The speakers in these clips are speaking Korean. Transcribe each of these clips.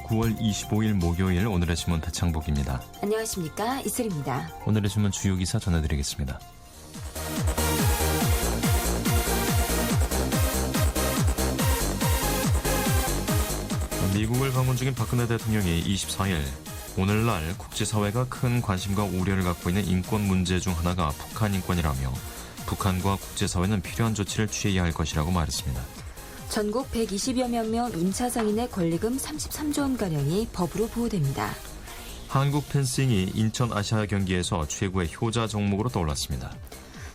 9월 25일 목요일 오늘의 신문 배창복입니다. 안녕하십니까, 이슬입니다. 오늘의 신문 주요 기사 전해드리겠습니다. 미국을 방문 중인 박근혜 대통령이 24일 오늘날 국제사회가 큰 관심과 우려를 갖고 있는 인권 문제 중 하나가 북한 인권이라며 북한과 국제사회는 필요한 조치를 취해야 할 것이라고 말했습니다. 전국 120여 명 임차상인의 권리금 33조 원가량이 법으로 보호됩니다. 한국 펜싱이 인천 아시아 경기에서 최고의 효자 종목으로 떠올랐습니다.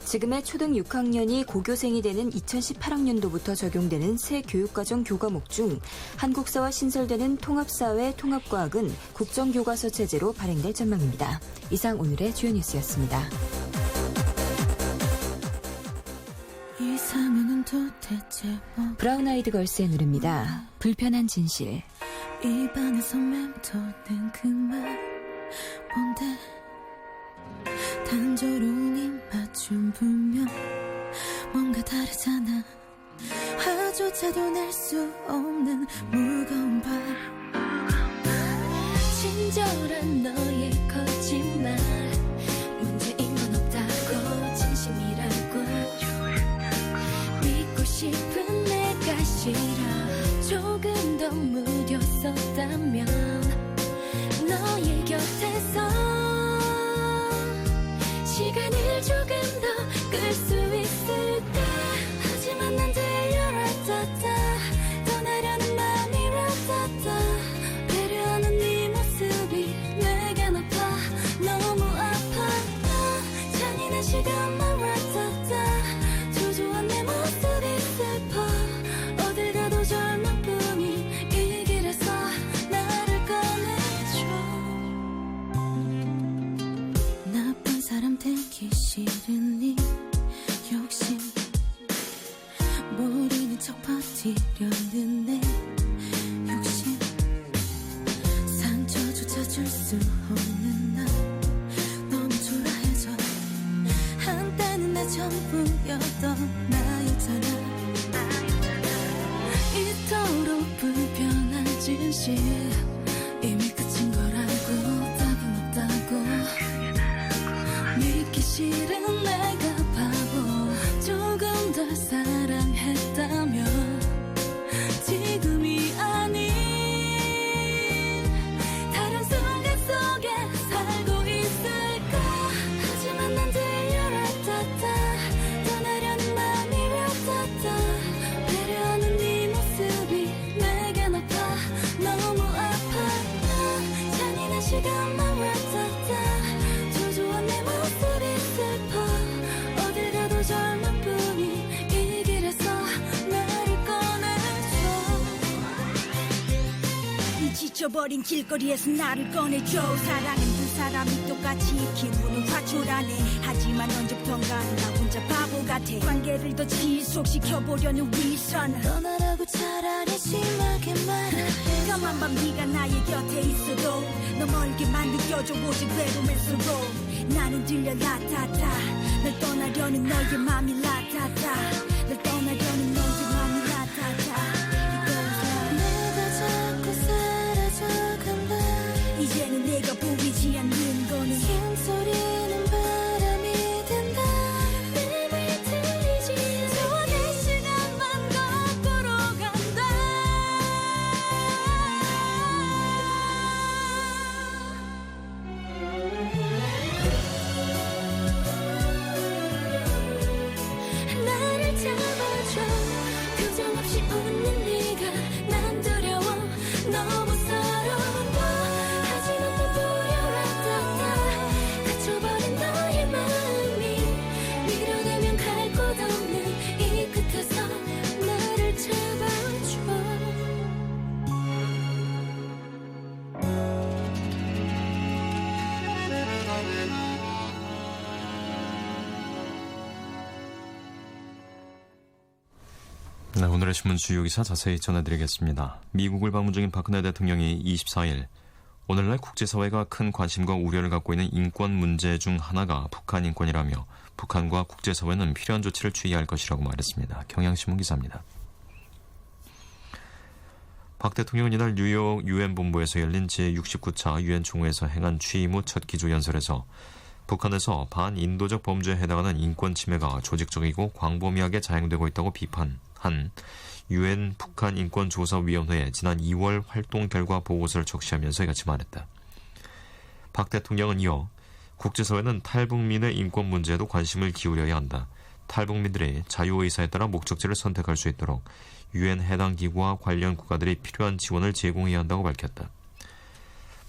지금의 초등 6학년이 고교생이 되는 2018학년도부터 적용되는 새 교육과정 교과목 중 한국사와 신설되는 통합사회 통합과학은 국정교과서 체제로 발행될 전망입니다. 이상 오늘의 주요 뉴스였습니다. 이 상황은 도대체 뭐 브라운 아이드 걸스의 노래입니다. 불편한 진실. 입안에서 맴도는 그 말 뭔데 단조로운 입맞춤 분명 뭔가 다르잖아 화조차도 낼 수 없는 무거운 발 친절한 너의 거짓말 문제인 건 없다고 진심이라고 믿고 싶은 내가 싫어 조금 더 무뎌섰다면 너의 곁에서 시간을 조금 더 끌 수 있을까 하지만 난 들려라따따 떠나려는 맘이 라따따 배려하는 네 모습이 내겐 아파 너무 아파 잔인한 시간만 라따따 조조한 내 모습이 슬퍼 어딜 가도 절망 뿐인 이 길에서 나를 꺼내줘 나쁜 사람 되기 싫은 네 욕심 모르는 척 버티려는 내 욕심 상처조차 줄 수 없는 나 너무 초라해져 한때는 내 전부였던 나였잖아 이토록 불편한 진실 이미 끝인 걸 알고 답은 없다고 믿기 싫은 내가 바보 조금 더 사랑했다면 지금이 아닌 다른 순간 속에 살고 있을까 하지만 난 들려라따따 떠나려는 맘이 라따따 배려하는 네 모습이 내겐 아파 너무 아파 잔인한 시간만 라따따 조조한 내 모습이 슬퍼 어딜 가도 절망뿐인 이 길에서 나를 꺼내줘 이 지쳐버린 길거리에서 나를 꺼내줘 사랑은 두 사람이 똑같이 기분은 화초라네 하지만 언제부턴가 나 혼자 바보 같아 관계를 더 지속시켜보려는 위선 떠나라고 차라리 심하게 말해 까만 밤 네가 나의 곁에 있어도 너 멀게만 느껴져 오직 외로움의 서로 나는 들려 라타타 널 떠나려는 너의 맘이 라타타 널 떠나려는 너의 맘이 라타타 내가 자꾸 사라져간다 이제는 내가 보이지 않는 거는 숨소리는 바람이 된다 내 말 들리지 좋아 내 시간만 거꾸로 간다 나를 잡아줘 표정 없이 웃는 네가 난 두려워 너무 서러운 너 하지만 또 보여라따따 갇혀버린 너의 마음이 밀어내면 갈 곳 없는 이 끝에서 나를 잡아줘 네, 오늘의 신문 주요 기사 자세히 전해드리겠습니다. 미국을 방문 중인 박근혜 대통령이 24일 오늘날 국제사회가 큰 관심과 우려를 갖고 있는 인권 문제 중 하나가 북한 인권이라며 북한과 국제사회는 필요한 조치를 취해야 할 것이라고 말했습니다. 경향신문 기사입니다. 박 대통령은 이날 뉴욕 유엔 본부에서 열린 제69차 유엔 총회에서 행한 취임 후 첫 기조 연설에서 북한에서 반인도적 범죄에 해당하는 인권 침해가 조직적이고 광범위하게 자행되고 있다고 비판한 유엔 북한 인권조사위원회의 지난 2월 활동 결과 보고서를 적시하면서 이같이 말했다. 박 대통령은 이어 국제사회는 탈북민의 인권 문제에도 관심을 기울여야 한다. 탈북민들이 자유의사에 따라 목적지를 선택할 수 있도록 유엔 해당 기구와 관련 국가들이 필요한 지원을 제공해야 한다고 밝혔다.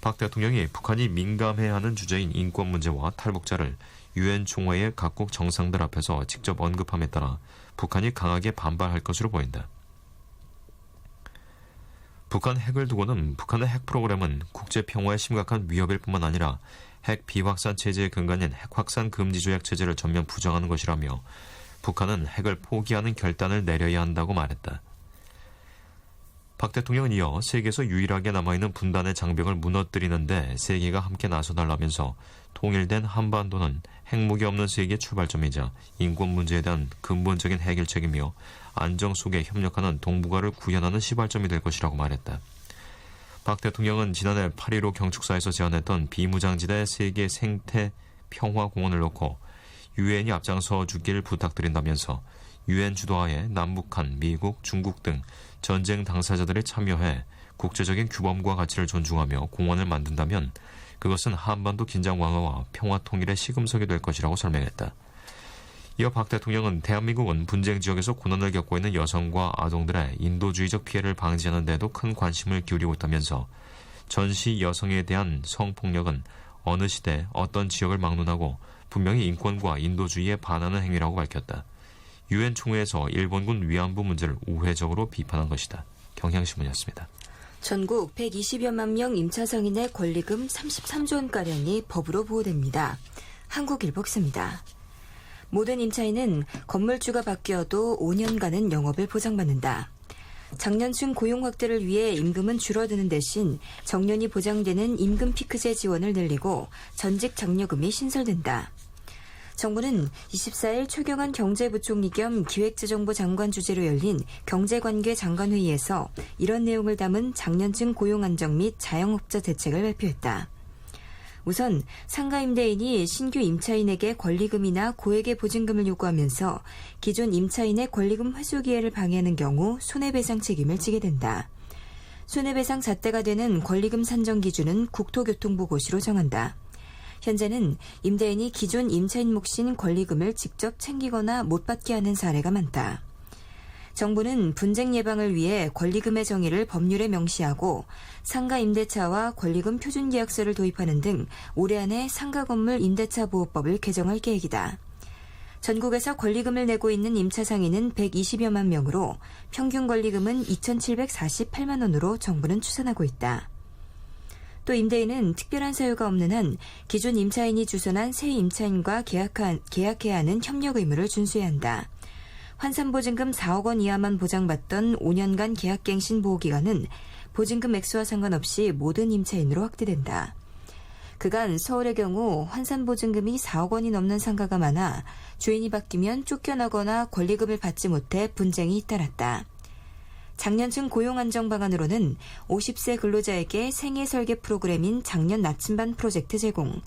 박 대통령이 북한이 민감해하는 주제인 인권 문제와 탈북자를 유엔 총회의 각국 정상들 앞에서 직접 언급함에 따라 북한이 강하게 반발할 것으로 보인다. 북한 핵을 두고는 북한의 핵 프로그램은 국제 평화에 심각한 위협일 뿐만 아니라 핵 비확산 체제의 근간인 핵 확산 금지 조약 체제를 전면 부정하는 것이라며 북한은 핵을 포기하는 결단을 내려야 한다고 말했다. 박 대통령은 이어 세계에서 유일하게 남아있는 분단의 장벽을 무너뜨리는데 세계가 함께 나서달라면서 통일된 한반도는 핵무기 없는 세계의 출발점이자 인권 문제에 대한 근본적인 해결책이며 안정 속에 협력하는 동북아를 구현하는 시발점이 될 것이라고 말했다. 박 대통령은 지난해 8.15 경축사에서 제안했던 비무장지대 세계 생태 평화공원을 놓고 유엔이 앞장서 주기를 부탁드린다면서 유엔 주도하에 남북한, 미국, 중국 등 전쟁 당사자들이 참여해 국제적인 규범과 가치를 존중하며 공원을 만든다면 그것은 한반도 긴장 완화와 평화 통일의 시금석이 될 것이라고 설명했다. 이어 박 대통령은 대한민국은 분쟁 지역에서 고난을 겪고 있는 여성과 아동들의 인도주의적 피해를 방지하는 데도 큰 관심을 기울이고 있다면서 전시 여성에 대한 성폭력은 어느 시대 어떤 지역을 막론하고 분명히 인권과 인도주의에 반하는 행위라고 밝혔다. 유엔 총회에서 일본군 위안부 문제를 우회적으로 비판한 것이다. 경향신문이었습니다. 전국 120여만 명 임차 상인의 권리금 33조 원가량이 법으로 보호됩니다. 한국일보 기사입니다. 모든 임차인은 건물주가 바뀌어도 5년간은 영업을 보장받는다. 장년층 고용 확대를 위해 임금은 줄어드는 대신 정년이 보장되는 임금 피크제 지원을 늘리고 전직 장려금이 신설된다. 정부는 24일 최경환 경제부총리 겸 기획재정부 장관 주재로 열린 경제관계 장관회의에서 이런 내용을 담은 장년층 고용 안정 및 자영업자 대책을 발표했다. 우선 상가 임대인이 신규 임차인에게 권리금이나 고액의 보증금을 요구하면서 기존 임차인의 권리금 회수 기회를 방해하는 경우 손해배상 책임을 지게 된다. 손해배상 잣대가 되는 권리금 산정 기준은 국토교통부고시로 정한다. 현재는 임대인이 기존 임차인 몫인 권리금을 직접 챙기거나 못 받게 하는 사례가 많다. 정부는 분쟁 예방을 위해 권리금의 정의를 법률에 명시하고 상가 임대차와 권리금 표준계약서를 도입하는 등 올해 안에 상가 건물 임대차 보호법을 개정할 계획이다. 전국에서 권리금을 내고 있는 임차 상인은 120여만 명으로 평균 권리금은 2,748만 원으로 정부는 추산하고 있다. 또 임대인은 특별한 사유가 없는 한 기존 임차인이 주선한 새 임차인과 계약해야 하는 협력 의무를 준수해야 한다. 환산보증금 4억 원 이하만 보장받던 5년간 계약갱신 보호기간은 보증금 액수와 상관없이 모든 임차인으로 확대된다. 그간 서울의 경우 환산보증금이 4억 원이 넘는 상가가 많아 주인이 바뀌면 쫓겨나거나 권리금을 받지 못해 분쟁이 잇따랐다. 장년층 고용 안정 방안으로는 50세 근로자에게 생애 설계 프로그램인 장년 나침반 프로젝트 제공,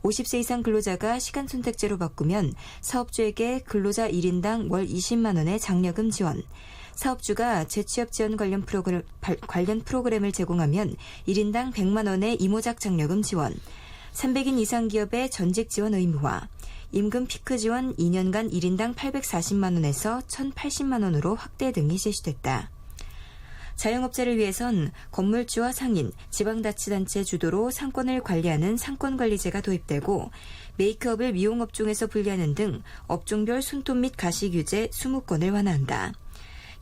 50세 이상 근로자가 시간 선택제로 바꾸면 사업주에게 근로자 1인당 월 20만 원의 장려금 지원, 사업주가 재취업 지원 관련 프로그램을 제공하면 1인당 100만 원의 이모작 장려금 지원, 300인 이상 기업의 전직 지원 의무화, 임금 피크 지원 2년간 1인당 840만 원에서 1,080만 원으로 확대 등이 제시됐다. 자영업자를 위해선 건물주와 상인, 지방자치단체 주도로 상권을 관리하는 상권관리제가 도입되고 메이크업을 미용업종에서 분리하는 등 업종별 손톱 및 가시 규제 20건을 완화한다.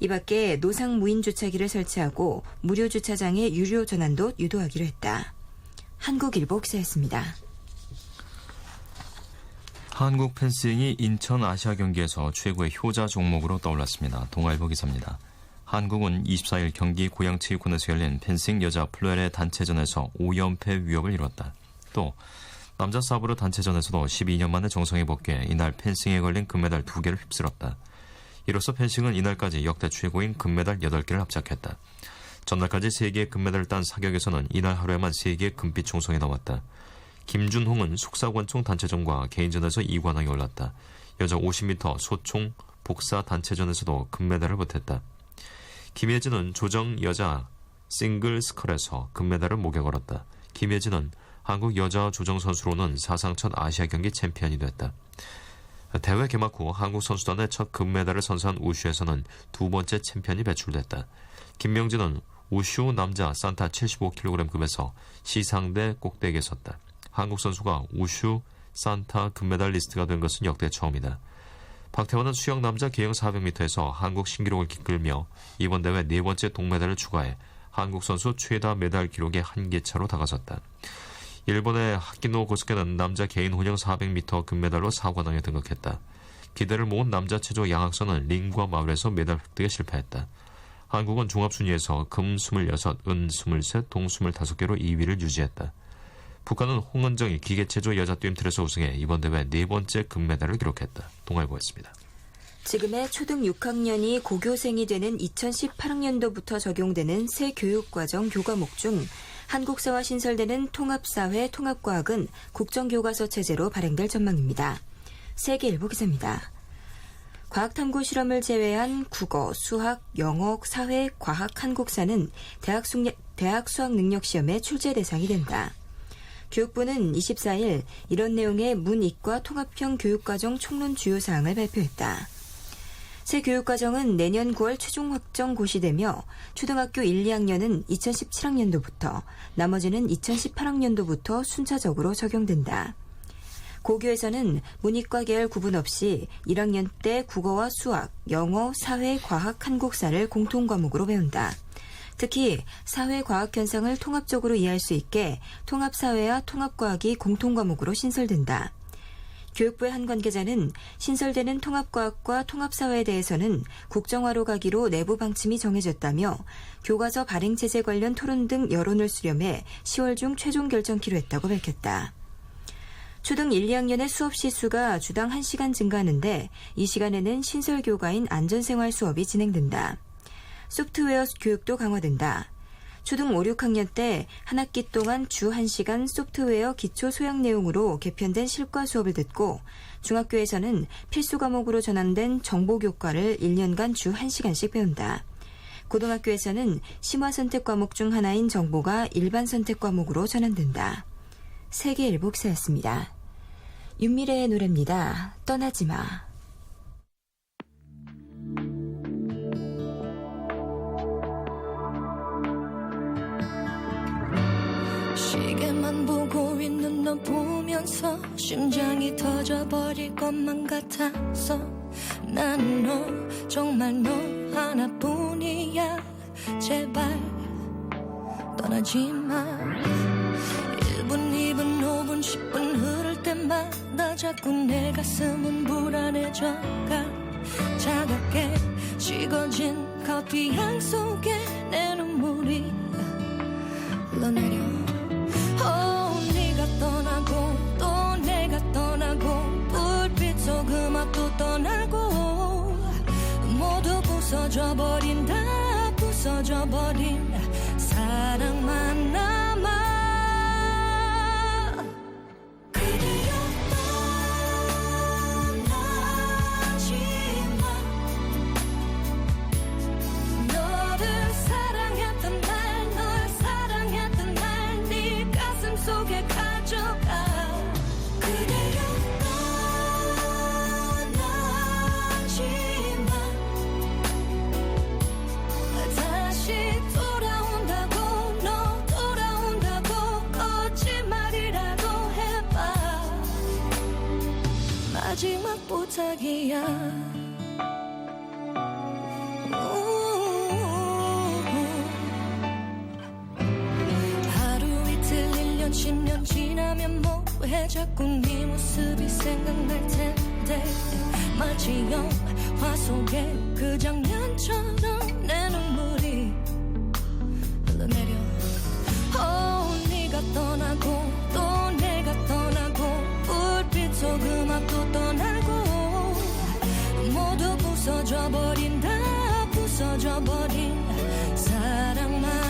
이 밖에 노상 무인 주차기를 설치하고 무료 주차장의 유료 전환도 유도하기로 했다. 한국일보 기사였습니다. 한국 펜싱이 인천 아시아 경기에서 최고의 효자 종목으로 떠올랐습니다. 동아일보 기사입니다. 한국은 24일 경기 고양체육관에서 열린 펜싱 여자 플로엘의 단체전에서 5연패 위협을 이뤘다. 또 남자 사브르 단체전에서도 12년 만에 정상에 복귀해 이날 펜싱에 걸린 금메달 2개를 휩쓸었다. 이로써 펜싱은 이날까지 역대 최고인 금메달 8개를 합작했다. 전날까지 3개의 금메달을 딴 사격에서는 이날 하루에만 3개의 금빛 총성이 나왔다. 김준홍은 속사관총 단체전과 개인전에서 2관왕에 올랐다. 여자 50m 소총 복사 단체전에서도 금메달을 보탰다. 김예진은 조정 여자 싱글 스컬에서 금메달을 목에 걸었다. 김예진은 한국 여자 조정 선수로는 사상 첫 아시아 경기 챔피언이 됐다. 대회 개막 후 한국 선수단의 첫 금메달을 선사한 우슈에서는 2번째 챔피언이 배출됐다. 김명진은 우슈 남자 산타 75kg급에서 시상대 꼭대기에 섰다. 한국 선수가 우슈 산타 금메달리스트가 된 것은 역대 처음이다. 박태환은 수영 남자 계영 400m에서 한국 신기록을 이끌며 이번 대회 4번째 동메달을 추가해 한국 선수 최다 메달 기록에 한 개 차로 다가섰다. 일본의 하키노 고스케는 남자 개인 혼영 400m 금메달로 4관왕에 등극했다. 기대를 모은 남자 체조 양학선은 링과 마을에서 메달 획득에 실패했다. 한국은 종합순위에서 금 26, 은 23, 동 25개로 2위를 유지했다. 북한은 홍은정이 기계체조 여자 뛰임틀에서 우승해 이번 대회 4번째 금메달을 기록했다. 동아일보였습니다. 지금의 초등 6학년이 고교생이 되는 2018학년도부터 적용되는 새 교육과정 교과목 중 한국사와 신설되는 통합사회 통합과학은 국정교과서 체제로 발행될 전망입니다. 세계일보 기사입니다. 과학탐구 실험을 제외한 국어, 수학, 영어, 사회, 과학, 한국사는 대학 수학 능력 시험의 출제 대상이 된다. 교육부는 24일 이런 내용의 문이과 통합형 교육과정 총론 주요 사항을 발표했다. 새 교육과정은 내년 9월 최종 확정 고시되며 초등학교 1, 2학년은 2017학년도부터 나머지는 2018학년도부터 순차적으로 적용된다. 고교에서는 문이과 계열 구분 없이 1학년 때 국어와 수학, 영어, 사회, 과학, 한국사를 공통과목으로 배운다. 특히 사회 과학 현상을 통합적으로 이해할 수 있게 통합사회와 통합과학이 공통과목으로 신설된다. 교육부의 한 관계자는 신설되는 통합과학과 통합사회에 대해서는 국정화로 가기로 내부 방침이 정해졌다며 교과서 발행체제 관련 토론 등 여론을 수렴해 10월 중 최종 결정키로 했다고 밝혔다. 초등 1, 2학년의 수업 시수가 주당 1시간 증가하는데 이 시간에는 신설 교과인 안전생활 수업이 진행된다. 소프트웨어 교육도 강화된다. 초등 5, 6학년 때 한 학기 동안 주 1시간 소프트웨어 기초 소양 내용으로 개편된 실과 수업을 듣고 중학교에서는 필수 과목으로 전환된 정보교과를 1년간 주 1시간씩 배운다. 고등학교에서는 심화 선택 과목 중 하나인 정보가 일반 선택 과목으로 전환된다. 세계일보 기사였습니다. 윤미래의 노래입니다. 떠나지마. 시계만 보고 있는 너 보면서 심장이 터져버릴 것만 같아서 나는 너 정말 너 하나뿐이야. 제발 떠나지마. 1분 2분 5분 10분 흐를 때마다 자꾸 내 가슴은 불안해져가. 차갑게 식어진 커피향 속에 내 눈물이 흘러내려. 네가 떠나고 또 내가 떠나고 불빛 속 음악도 떠나고 모두 부서져버린다. 부서져버린 사랑만 남아. 그대여 떠나지마. 너를 사랑했던 날 널 사랑했던 날 네 가슴 속에 가져가. 그대여 떠나지마. 다시 돌아온다고 너 돌아온다고 거짓말이라도 해봐. 마지막 부탁이야. 하루 이틀 1년 10년 지나면 뭐해. 자꾸 네 모습이 생각날 텐데 마치 영화 속의 그 장면처럼 내 눈물이 흘러내려. 네가 떠나고 또 내가 떠나고 불빛 속 음악도 떠나고 모두 부서져버린다. 부서져버린 사랑만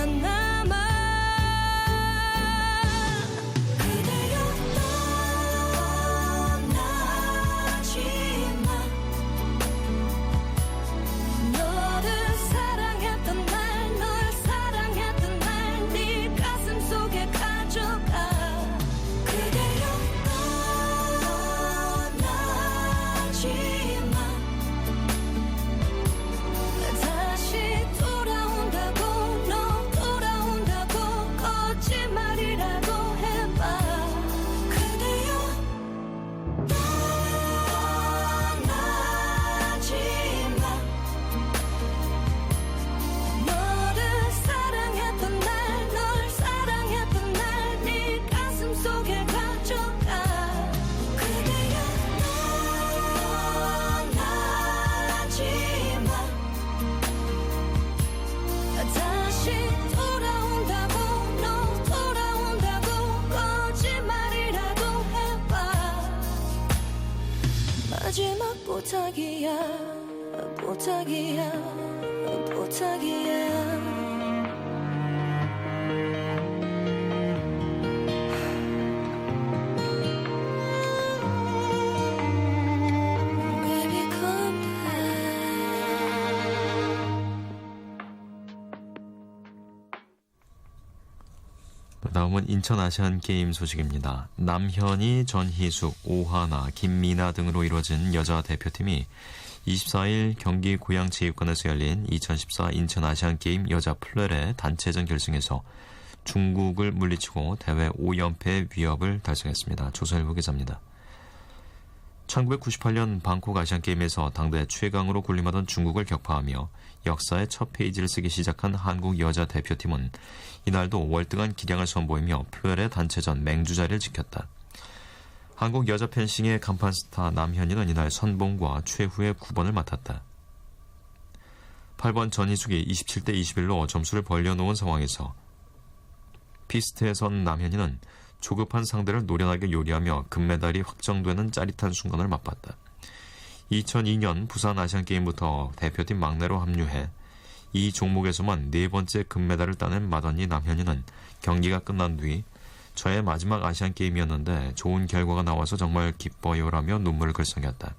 부탁이야 부탁이야 부탁이야 다음은 인천 아시안게임 소식입니다. 남현희, 전희숙, 오하나, 김미나 등으로 이루어진 여자 대표팀이 24일 경기 고양체육관에서 열린 2014 인천 아시안게임 여자 플레레 단체전 결승에서 중국을 물리치고 대회 5연패 위협을 달성했습니다. 조선일보 기자입니다. 1998년 방콕 아시안게임에서 당대 최강으로 군림하던 중국을 격파하며 역사의 첫 페이지를 쓰기 시작한 한국 여자 대표팀은 이날도 월등한 기량을 선보이며 플레레 단체전 맹주 자리를 지켰다. 한국 여자 펜싱의 간판 스타 남현이는 이날 선봉과 최후의 9번을 맡았다. 8번 전희숙이 27대 21로 점수를 벌려놓은 상황에서 피스트에 선 남현이는 조급한 상대를 노련하게 요리하며 금메달이 확정되는 짜릿한 순간을 맛봤다. 2002년 부산 아시안게임부터 대표팀 막내로 합류해 이 종목에서만 4번째 금메달을 따낸 맏언니 남현이는 경기가 끝난 뒤 저의 마지막 아시안게임이었는데 좋은 결과가 나와서 정말 기뻐요라며 눈물을 글썽였다.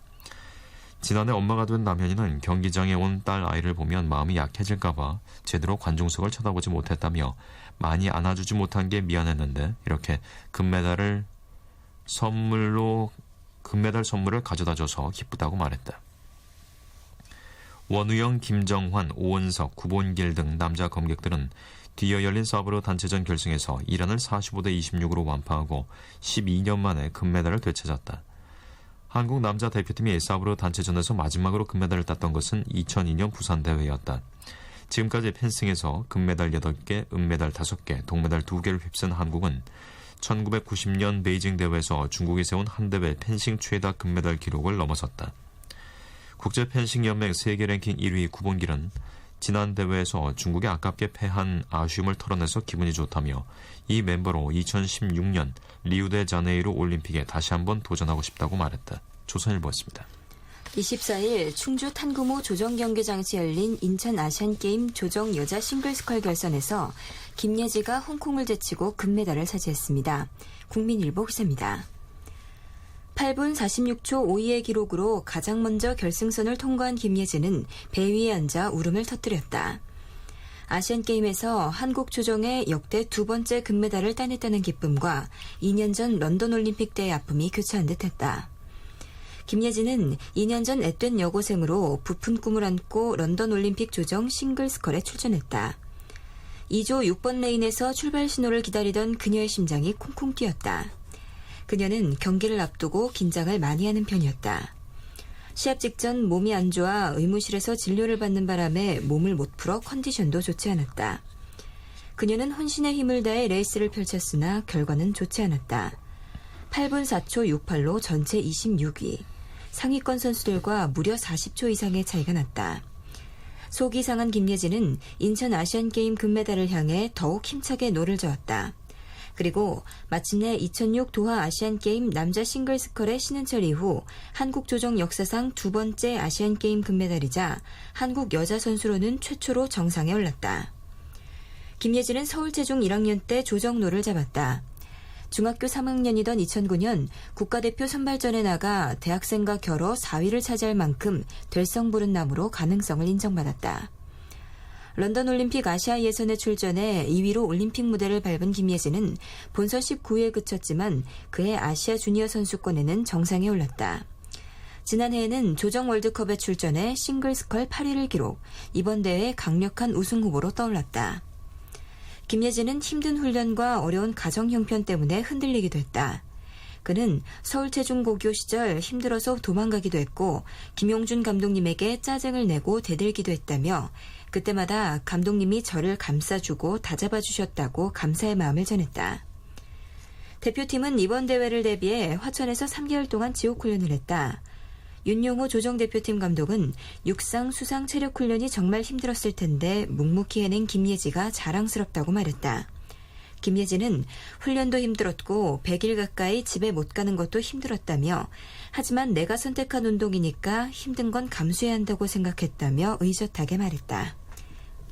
지난해 엄마가 된 남현이는 경기장에 온 딸 아이를 보면 마음이 약해질까봐 제대로 관중석을 쳐다보지 못했다며 많이 안아주지 못한 게 미안했는데 이렇게 금메달 선물을 가져다줘서 기쁘다고 말했다. 원우영, 김정환, 오은석, 구본길 등 남자 검객들은 뒤이어 열린 서브로 단체전 결승에서 이란을 45대 26으로 완파하고 12년 만에 금메달을 되찾았다. 한국 남자 대표팀이 서브로 단체전에서 마지막으로 금메달을 땄던 것은 2002년 부산 대회였다. 지금까지 펜싱에서 금메달 8개, 은메달 5개, 동메달 2개를 휩쓴 한국은 1990년 베이징 대회에서 중국이 세운 한 대회 펜싱 최다 금메달 기록을 넘어섰다. 국제펜싱연맹 세계 랭킹 1위 구본길은 지난 대회에서 중국에 아깝게 패한 아쉬움을 털어내서 기분이 좋다며 이 멤버로 2016년 리우데자네이루 올림픽에 다시 한번 도전하고 싶다고 말했다. 조선일보였습니다. 24일 충주 탄구모 조정경기장에서 열린 인천 아시안게임 조정 여자 싱글스컬 결선에서 김예지가 홍콩을 제치고 금메달을 차지했습니다. 국민일보 기사입니다. 8분 46초 52의 기록으로 가장 먼저 결승선을 통과한 김예지는 배 위에 앉아 울음을 터뜨렸다. 아시안게임에서 한국 조정의 역대 2번째 금메달을 따냈다는 기쁨과 2년 전 런던 올림픽 때의 아픔이 교차한 듯했다. 김예지는 2년 전 앳된 여고생으로 부푼 꿈을 안고 런던 올림픽 조정 싱글스컬에 출전했다. 2조 6번 레인에서 출발 신호를 기다리던 그녀의 심장이 쿵쿵 뛰었다. 그녀는 경기를 앞두고 긴장을 많이 하는 편이었다. 시합 직전 몸이 안 좋아 의무실에서 진료를 받는 바람에 몸을 못 풀어 컨디션도 좋지 않았다. 그녀는 혼신의 힘을 다해 레이스를 펼쳤으나 결과는 좋지 않았다. 8분 4초 68로 전체 26위. 상위권 선수들과 무려 40초 이상의 차이가 났다. 속이 상한 김예지는 인천 아시안게임 금메달을 향해 더욱 힘차게 노를 저었다. 그리고 마침내 2006 도하 아시안게임 남자 싱글스컬의 신은철 이후 한국 조정 역사상 2번째 아시안게임 금메달이자 한국 여자 선수로는 최초로 정상에 올랐다. 김예지는 서울체중 1학년 때 조정로를 잡았다. 중학교 3학년이던 2009년 국가대표 선발전에 나가 대학생과 겨뤄 4위를 차지할 만큼 될성부른남으로 가능성을 인정받았다. 런던 올림픽 아시아 예선에 출전해 2위로 올림픽 무대를 밟은 김예지는 본선 19위에 그쳤지만 그해 아시아 주니어 선수권에는 정상에 올랐다. 지난해에는 조정 월드컵에 출전해 싱글스컬 8위를 기록, 이번 대회 강력한 우승 후보로 떠올랐다. 김예지는 힘든 훈련과 어려운 가정 형편 때문에 흔들리기도 했다. 그는 서울체중고교 시절 힘들어서 도망가기도 했고 김용준 감독님에게 짜증을 내고 대들기도 했다며 그때마다 감독님이 저를 감싸주고 다잡아주셨다고 감사의 마음을 전했다. 대표팀은 이번 대회를 대비해 화천에서 3개월 동안 지옥훈련을 했다. 윤용호 조정대표팀 감독은 육상, 수상 체력 훈련이 정말 힘들었을 텐데 묵묵히 해낸 김예지가 자랑스럽다고 말했다. 김예진은 훈련도 힘들었고 100일 가까이 집에 못 가는 것도 힘들었다며 하지만 내가 선택한 운동이니까 힘든 건 감수해야 한다고 생각했다며 의젓하게 말했다.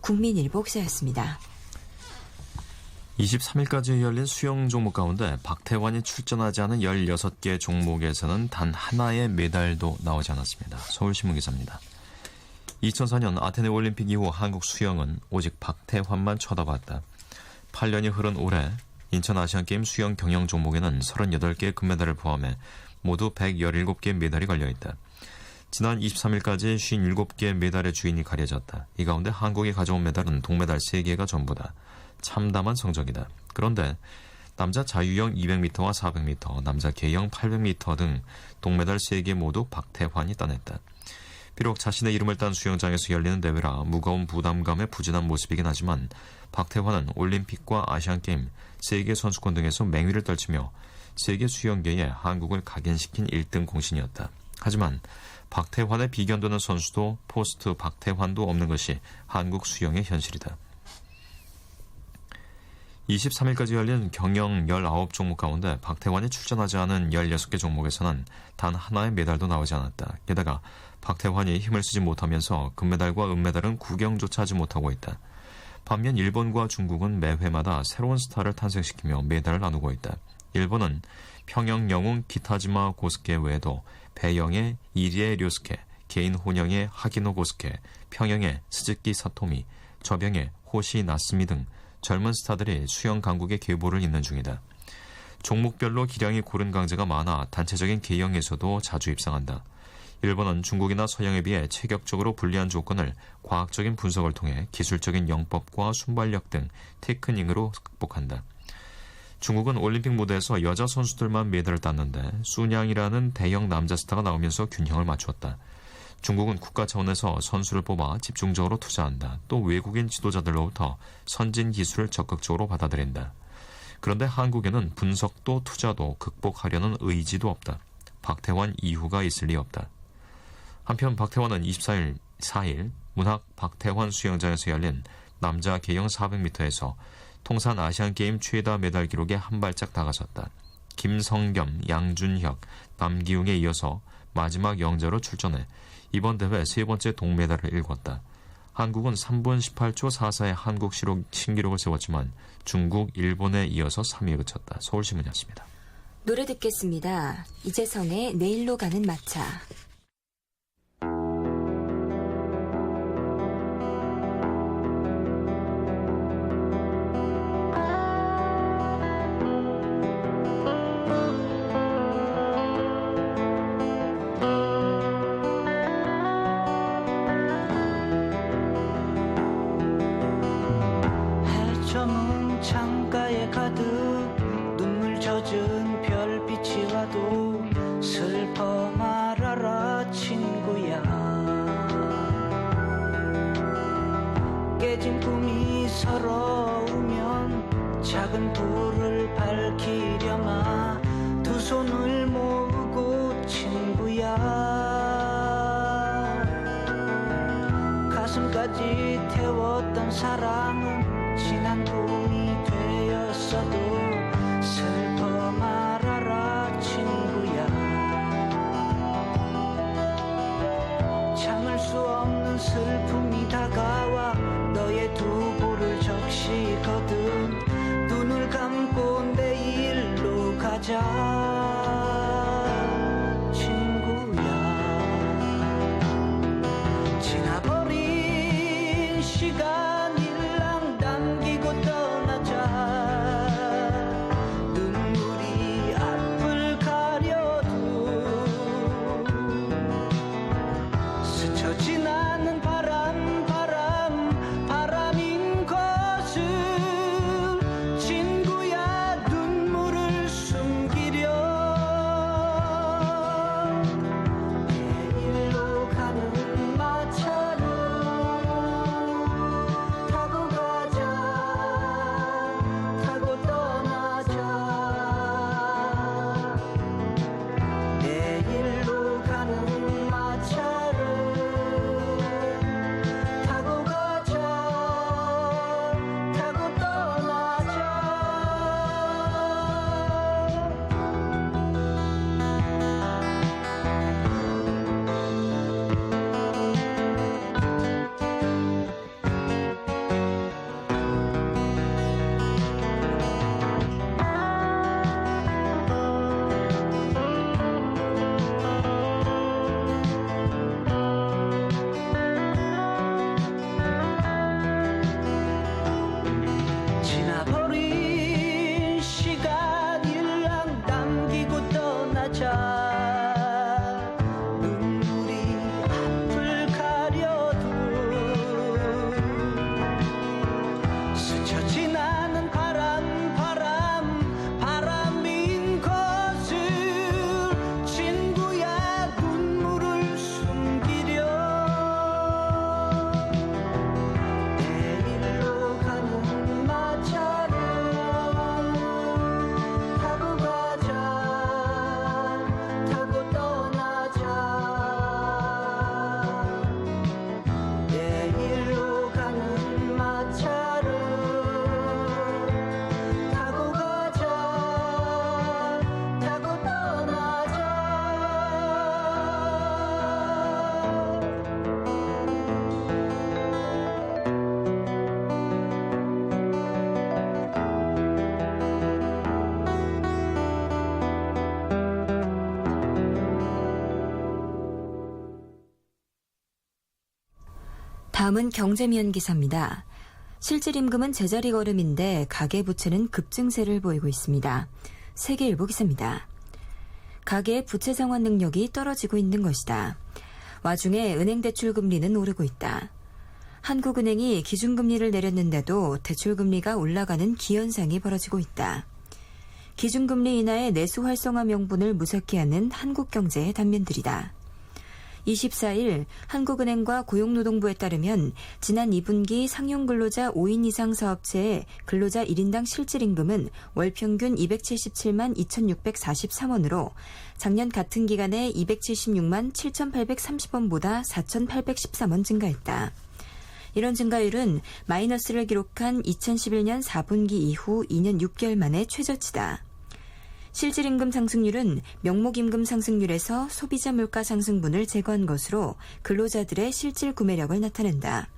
국민일보 기자였습니다. 23일까지 열린 수영 종목 가운데 박태환이 출전하지 않은 16개 종목에서는 단 하나의 메달도 나오지 않았습니다. 서울신문 기사입니다. 2004년 아테네 올림픽 이후 한국 수영은 오직 박태환만 쳐다봤다. 8년이 흐른 올해 인천 아시안게임 수영 경영 종목에는 38개의 금메달을 포함해 모두 117개의 메달이 걸려있다. 지난 23일까지 57개의 메달의 주인이 가려졌다. 이 가운데 한국이 가져온 메달은 동메달 3개가 전부다. 참담한 성적이다. 그런데 남자 자유형 200m와 400m, 남자 개형 800m 등 동메달 3개 모두 박태환이 따냈다. 비록 자신의 이름을 딴 수영장에서 열리는 대회라 무거운 부담감에 부진한 모습이긴 하지만 박태환은 올림픽과 아시안게임, 세계 선수권 등에서 맹위를 떨치며 세계 수영계에 한국을 각인시킨 1등 공신이었다. 하지만 박태환에 비견되는 선수도 포스트 박태환도 없는 것이 한국 수영의 현실이다. 23일까지 열린 경영 19종목 가운데 박태환이 출전하지 않은 16개 종목에서는 단 하나의 메달도 나오지 않았다. 게다가 박태환이 힘을 쓰지 못하면서 금메달과 은메달은 구경조차 하지 못하고 있다. 반면 일본과 중국은 매회마다 새로운 스타를 탄생시키며 메달을 나누고 있다. 일본은 평영 영웅 기타지마 고스케 외에도 배영의 이리에 료스케, 개인 혼영의 하기노 고스케, 평영의 스즈키 사토미, 저병의 호시 나스미 등 젊은 스타들이 수영 강국의 계보를 잇는 중이다. 종목별로 기량이 고른 강자가 많아 단체적인 개영에서도 자주 입상한다. 일본은 중국이나 서양에 비해 체격적으로 불리한 조건을 과학적인 분석을 통해 기술적인 영법과 순발력 등 테크닉으로 극복한다. 중국은 올림픽 무대에서 여자 선수들만 메달을 땄는데 수냥이라는 대형 남자 스타가 나오면서 균형을 맞추었다. 중국은 국가 차원에서 선수를 뽑아 집중적으로 투자한다. 또 외국인 지도자들로부터 선진 기술을 적극적으로 받아들인다. 그런데 한국에는 분석도 투자도 극복하려는 의지도 없다. 박태환 이후가 있을 리 없다. 한편 박태환은 24일 문학 박태환 수영장에서 열린 남자 개영 400m에서 통산 아시안게임 최다 메달 기록에 한 발짝 다가섰다. 김성겸, 양준혁, 남기웅에 이어서 마지막 영재로 출전해 이번 대회 세 번째 동메달을 일궜다. 한국은 3분 18초 44의 한국 신기록을 세웠지만 중국, 일본에 이어서 3위에 그쳤다. 서울신문이었습니다. 노래 듣겠습니다. 이재성의 내일로 가는 마차. 해저문 창가에 가득 눈물 젖은 별빛이 와도 슬퍼 말아라 친구야. 깨진 꿈이 서러우면 작은 불을 밝히려마 두 손을 모으고 친구야. 가슴까지 태웠던 사랑은 지난 꿈이 되었어도 슬퍼 말아라 친구야. 참을 수 없는 슬픔이 다가와 너의 두 볼을 적시거든. 눈을 감고 내일로 가자 친구야. 지나버린 시간 일랑 남기고 떠나자. 눈물이 앞을 가려도 스쳐 지나는 바람인 것을 친구야 눈물을 숨기려 다음은 경제미연 기사입니다. 실질임금은 제자리 걸음인데 가계부채는 급증세를 보이고 있습니다. 세계일보 기사입니다. 가계의 부채 상환 능력이 떨어지고 있는 것이다. 와중에 은행 대출 금리는 오르고 있다. 한국은행이 기준금리를 내렸는데도 대출금리가 올라가는 기현상이 벌어지고 있다. 기준금리 인하의 내수 활성화 명분을 무색해 하는 한국경제의 단면들이다. 24일 한국은행과 고용노동부에 따르면 지난 2분기 상용근로자 5인 이상 사업체의 근로자 1인당 실질임금은 월 평균 277만 2,643원으로 작년 같은 기간에 276만 7,830원보다 4,813원 증가했다. 이런 증가율은 마이너스를 기록한 2011년 4분기 이후 2년 6개월 만에 최저치다. 실질임금 상승률은 명목임금 상승률에서 소비자 물가 상승분을 제거한 것으로 근로자들의 실질 구매력을 나타낸다.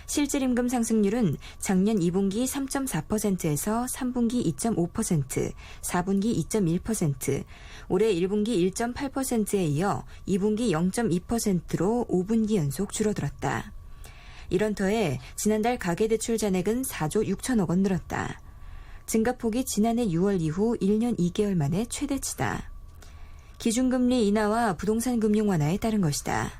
실질임금 상승률은 작년 2분기 3.4%에서 3분기 2.5%, 4분기 2.1%, 올해 1분기 1.8%에 이어 2분기 0.2%로 5분기 연속 줄어들었다. 이런 터에 지난달 가계대출 잔액은 4조 6천억 원 늘었다. 증가폭이 지난해 6월 이후 1년 2개월 만에 최대치다. 기준금리 인하와 부동산 금융 완화에 따른 것이다.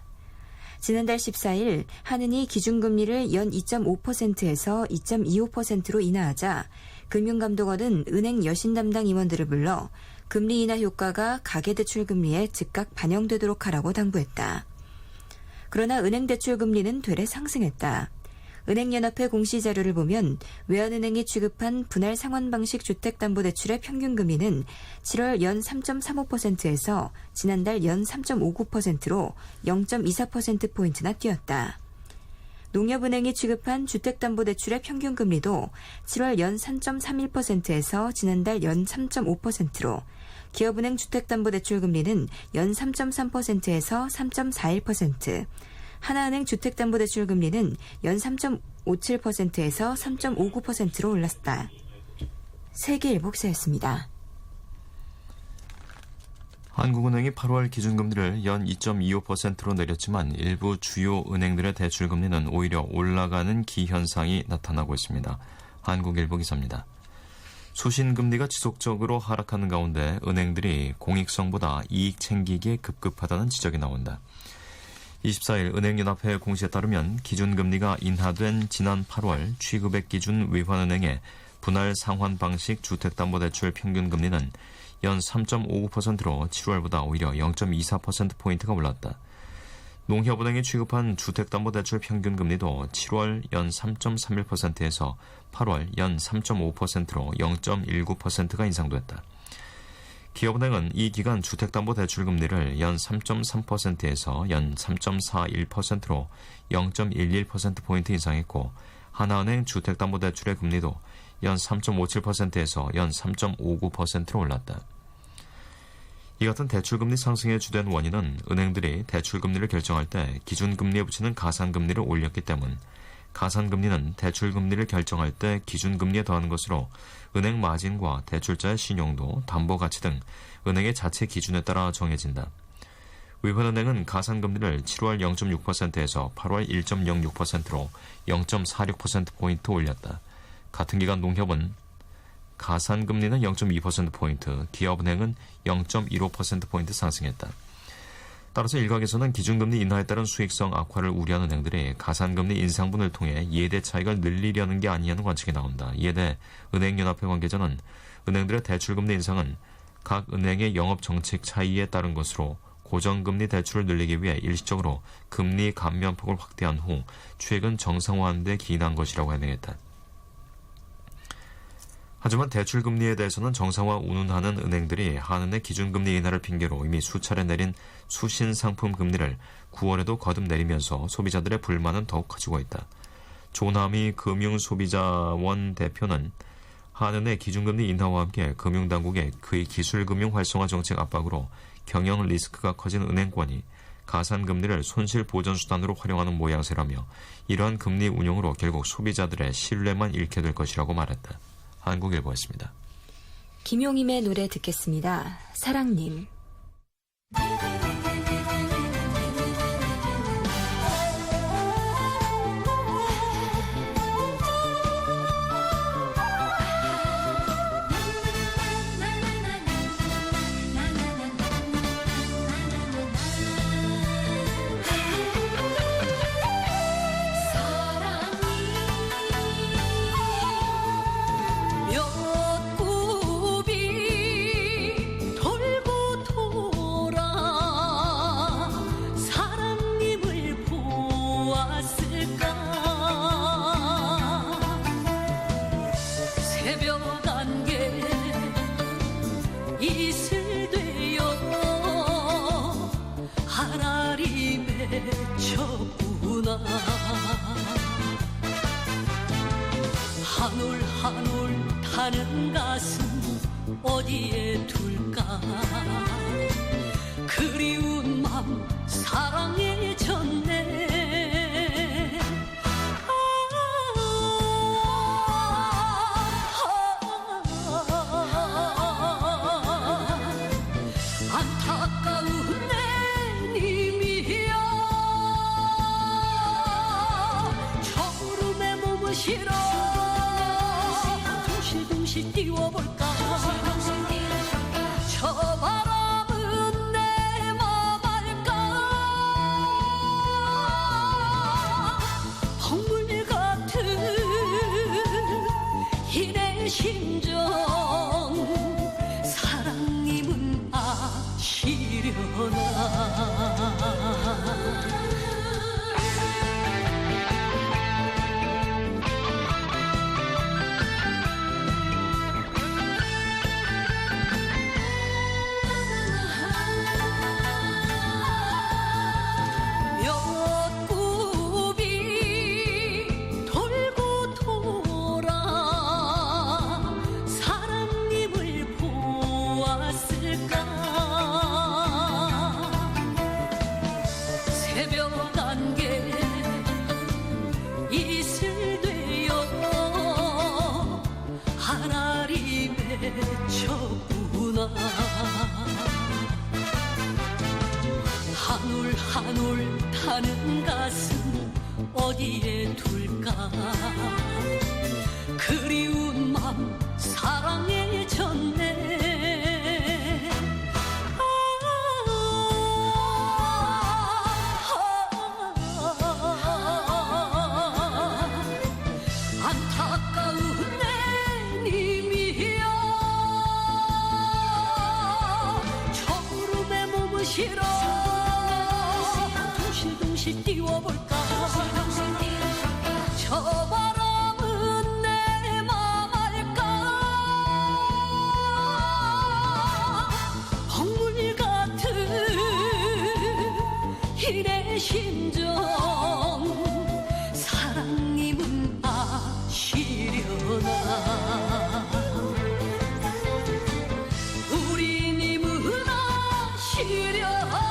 지난달 14일 한은이 기준금리를 연 2.5%에서 2.25%로 인하하자 금융감독원은 은행 여신 담당 임원들을 불러 금리 인하 효과가 가계대출 금리에 즉각 반영되도록 하라고 당부했다. 그러나 은행 대출 금리는 되레 상승했다. 은행연합회 공시 자료를 보면 외환은행이 취급한 분할 상환 방식 주택담보대출의 평균 금리는 7월 연 3.35%에서 지난달 연 3.59%로 0.24%포인트나 뛰었다. 농협은행이 취급한 주택담보대출의 평균 금리도 7월 연 3.31%에서 지난달 연 3.5%로 기업은행 주택담보대출 금리는 연 3.3%에서 3.41%, 하나은행 주택담보대출 금리는 연 3.57%에서 3.59%로 올랐다. 세계일보 기사였습니다. 한국은행이 8월 기준금리를 연 2.25%로 내렸지만 일부 주요 은행들의 대출금리는 오히려 올라가는 기현상이 나타나고 있습니다. 한국일보 기사입니다. 수신금리가 지속적으로 하락하는 가운데 은행들이 공익성보다 이익 챙기기에 급급하다는 지적이 나온다. 24일 은행연합회 공시에 따르면 기준금리가 인하된 지난 8월 취급액 기준 외환은행의 분할 상환 방식 주택담보대출 평균금리는 연 3.59%로 7월보다 오히려 0.24%포인트가 올랐다. 농협은행이 취급한 주택담보대출 평균금리도 7월 연 3.31%에서 8월 연 3.5%로 0.19%가 인상됐다. 기업은행은 이 기간 주택담보대출금리를 연 3.3%에서 연 3.41%로 0.11%포인트 인상했고 하나은행 주택담보대출의 금리도 연 3.57%에서 연 3.59%로 올랐다. 이 같은 대출금리 상승의 주된 원인은 은행들이 대출금리를 결정할 때 기준금리에 붙이는 가산금리를 올렸기 때문, 가산금리는 대출금리를 결정할 때 기준금리에 더하는 것으로 은행 마진과 대출자의 신용도, 담보가치 등 은행의 자체 기준에 따라 정해진다. 외환은행은 가산금리를 7월 0.6%에서 8월 1.06%로 0.46%포인트 올렸다. 같은 기간 농협은 가산금리는 0.2%포인트, 기업은행은 0.15%포인트 상승했다. 따라서 일각에서는 기준금리 인하에 따른 수익성 악화를 우려하는 은행들이 가산금리 인상분을 통해 예대 차익을 늘리려는 게 아니냐는 관측이 나온다. 이에 대해 은행연합회 관계자는 은행들의 대출금리 인상은 각 은행의 영업정책 차이에 따른 것으로 고정금리 대출을 늘리기 위해 일시적으로 금리 감면폭을 확대한 후 최근 정상화하는 데 기인한 것이라고 해명했다. 하지만 대출금리에 대해서는 정상화 운운하는 은행들이 한은의 기준금리 인하를 핑계로 이미 수차례 내린 수신상품 금리를 9월에도 거듭 내리면서 소비자들의 불만은 더욱 커지고 있다. 조남희 금융소비자원 대표는 한은의 기준금리 인하와 함께 금융당국의 그의 기술금융 활성화 정책 압박으로 경영 리스크가 커진 은행권이 가산금리를 손실보전수단으로 활용하는 모양새라며 이러한 금리 운용으로 결국 소비자들의 신뢰만 잃게 될 것이라고 말했다. 한국일보였습니다. 김용임의 노래 듣겠습니다. 사랑님. 이슬 되어 하나리 맺혔구나. 한올 한올 타는 가슴 어디에 둘까. 그리운 맘 사랑에 졌네. 안타까운 내 님이여 저구름에 몸을 실어 둥실둥실 띄워볼까. 저 바람은 내 맘 알까. 벙물 같은 이내 심정 사랑님은 아시려나. 몇 굽이 돌고 돌아 사랑님을 보았을까. 새벽 안개 이슬 되어 하나리 맺혔구나. 한올 한올 타는 가슴 어디에 둘까. 그리운 맘 사랑에 졌네. 안타까운 내 님이여 저구름에 몸을 실어 둥실둥실 띄워볼까. 저 바람은 내 맘 알까. 벙물 같은 이내 심정 사랑님은 아시려나. 우리 님은 아시려나.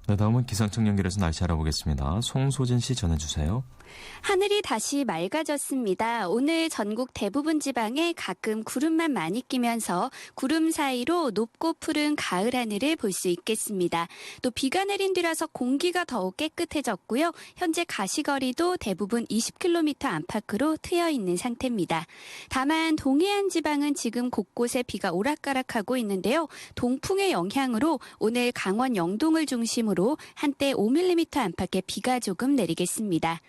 네, 다음은 기상청 연결해서 날씨 알아보겠습니다. 송소진 씨 전해주세요. 하늘이 다시 맑아졌습니다. 오늘 전국 대부분 지방에 가끔 구름만 많이 끼면서 구름 사이로 높고 푸른 가을 하늘을 볼 수 있겠습니다. 또 비가 내린 뒤라서 공기가 더욱 깨끗해졌고요. 현재 가시거리도 대부분 20km 안팎으로 트여 있는 상태입니다. 다만 동해안 지방은 지금 곳곳에 비가 오락가락하고 있는데요. 동풍의 영향으로 오늘 강원 영동을 중심으로 한때 5mm 안팎의 비가 조금 내리겠습니다.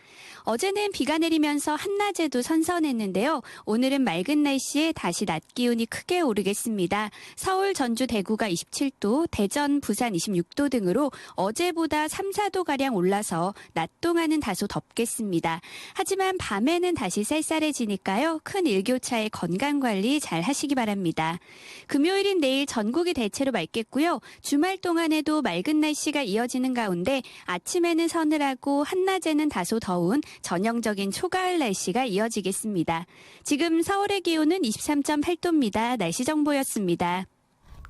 어제는 비가 내리면서 한낮에도 선선했는데요. 오늘은 맑은 날씨에 다시 낮 기온이 크게 오르겠습니다. 서울, 전주, 대구가 27도, 대전, 부산 26도 등으로 어제보다 3, 4도가량 올라서 낮 동안은 다소 덥겠습니다. 하지만 밤에는 다시 쌀쌀해지니까요. 큰 일교차에 건강관리 잘 하시기 바랍니다. 금요일인 내일 전국이 대체로 맑겠고요. 주말 동안에도 맑은 날씨가 이어지는 가운데 아침에는 서늘하고 한낮에는 다소 더운 전형적인 초가을 날씨가 이어지겠습니다. 지금 서울의 기온은 23.8도입니다. 날씨 정보였습니다.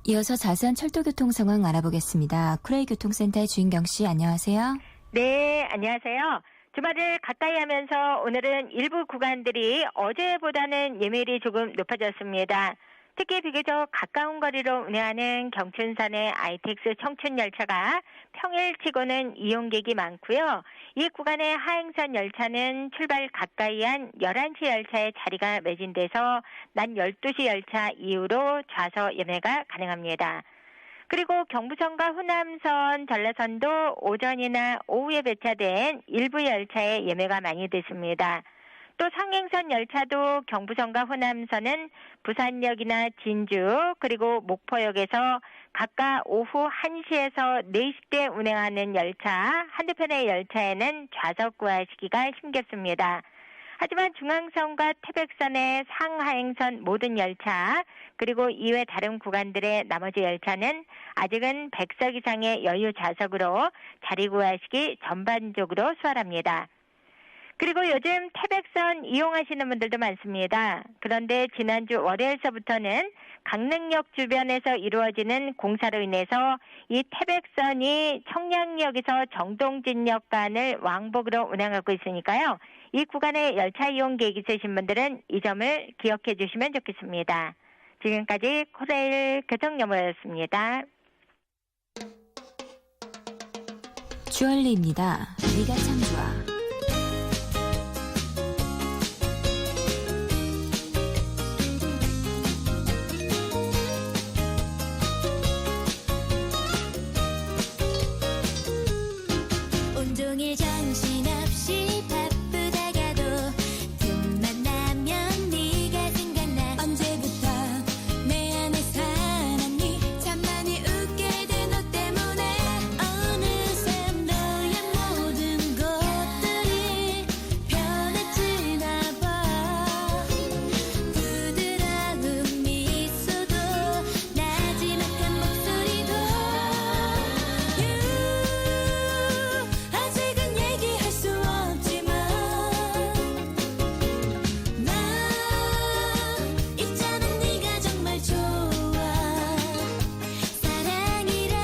이어서 자세한 철도교통 상황 알아보겠습니다. 쿠레이 교통센터의 주인경 씨, 안녕하세요. 네, 안녕하세요. 주말을 가까이 하면서 오늘은 일부 구간들이 어제보다는 예매율이 조금 높아졌습니다. 특히 비교적 가까운 거리로 운행하는 경춘선의 ITX 청춘 열차가 평일치고는 이용객이 많고요. 이 구간의 하행선 열차는 출발 가까이 한 11시 열차에 자리가 매진돼서 낮 12시 열차 이후로 좌석 예매가 가능합니다. 그리고 경부선과 호남선, 전라선도 오전이나 오후에 배차된 일부 열차에 예매가 많이 됐습니다. 또 상행선 열차도 경부선과 호남선은 부산역이나 진주 그리고 목포역에서 각각 오후 1시에서 4시대 운행하는 열차, 한두 편의 열차에는 좌석 구하 시기가 힘겹습니다. 하지만 중앙선과 태백선의 상하행선 모든 열차 그리고 이외 다른 구간들의 나머지 열차는 아직은 100석 이상의 여유 좌석으로 자리 구하시기 전반적으로 수월합니다. 그리고 요즘 태백선 이용하시는 분들도 많습니다. 그런데 지난주 월요일서부터는 강릉역 주변에서 이루어지는 공사로 인해서 이 태백선이 청량역에서 정동진역 간을 왕복으로 운행하고 있으니까요. 이 구간에 열차 이용 계획 있으신 분들은 이 점을 기억해 주시면 좋겠습니다. 지금까지 코레일 교통정보였습니다. 주얼리입니다. 네가 참 좋아. 온종일 정신없이 바쁘다가도 틈만 나면 네가 생각나. 언제부터 내 안에 살았니? 참 많이 웃게 된 너 때문에 어느새 너의 모든 것들이 변해지나 봐. 부드러운 미소도 나지막한 목소리도 아직은 얘기할 수 없지만 나 있잖아 네가 정말 좋아. 사랑이란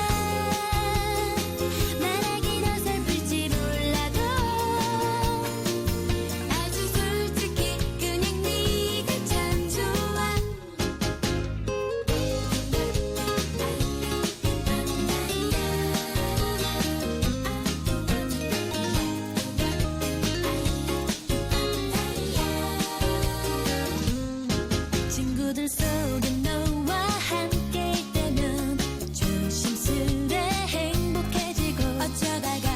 말하긴 어설플지 몰라도 아주 솔직히 그냥 네가 참 좋아. 친구들 속에 너와 함께 있다면 조심스레 행복해지고 어쩌다가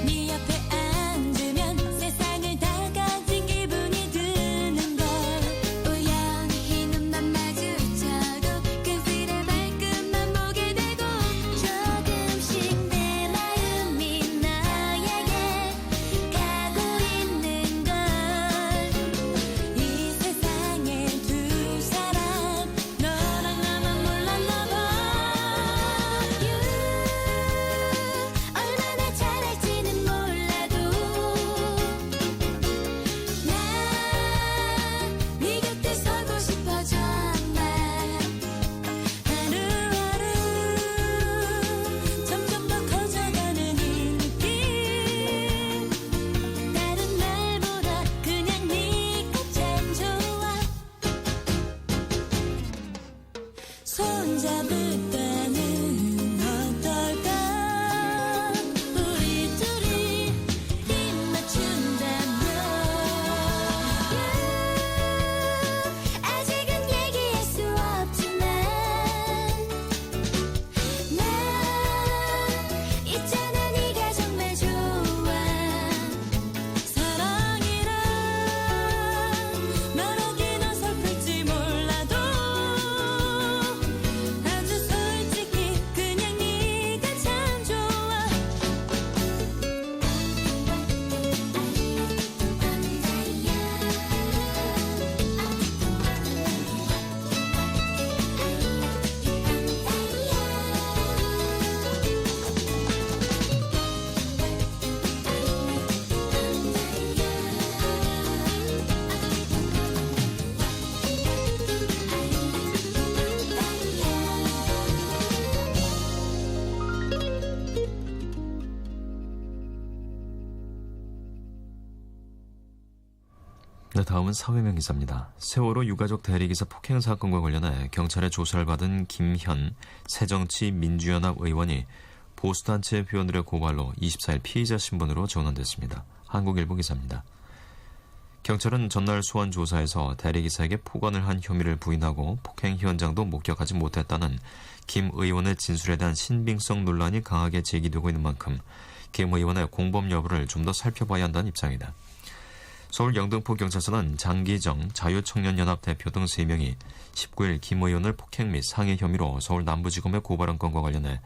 네 옆에 앉으면 세상을 다 가진 기분이 드는걸. 우연히 눈만 마주쳐도 그들의 발끝만 보게 되고 조금씩 내 마음이 너에게 가고 있는 걸. 이 세상에 두 사람 너랑 나만 몰랐나 봐. 얼마나 잘할지는 몰라도 난 네 곁에 서고 싶어 정말. 하루하루 점점 더 커져가는 이 느낌. 다른 말보다 그냥 네가 참 좋아. 손잡을 때는 어떨까? 우리 둘이 입 맞춘다면 아직은 얘기할 수 없지만 난 있잖아 네가 정말 좋아. 사랑이란 말하긴 어설플지 몰라도 아주 솔직히 그냥 네가 참 좋아. 네, 다음은 사회명 기사입니다. 세월호 유가족 대리기사 폭행 사건과 관련해 경찰의 조사를 받은 김현 새정치민주연합 의원이 보수단체 회원들의 고발로 24일 피의자 신분으로 전환됐습니다. 한국일보 기사입니다. 경찰은 전날 소환 조사에서 대리기사에게 폭언을 한 혐의를 부인하고 폭행 현장도 목격하지 못했다는 김 의원의 진술에 대한 신빙성 논란이 강하게 제기되고 있는 만큼 김 의원의 공범 여부를 좀 더 살펴봐야 한다는 입장이다. 서울 영등포경찰서는 장기정 자유청년연합 대표 등 3명이 19일 김 의원을 폭행 및 상해 혐의로 서울 남부지검에 고발한 건과 관련해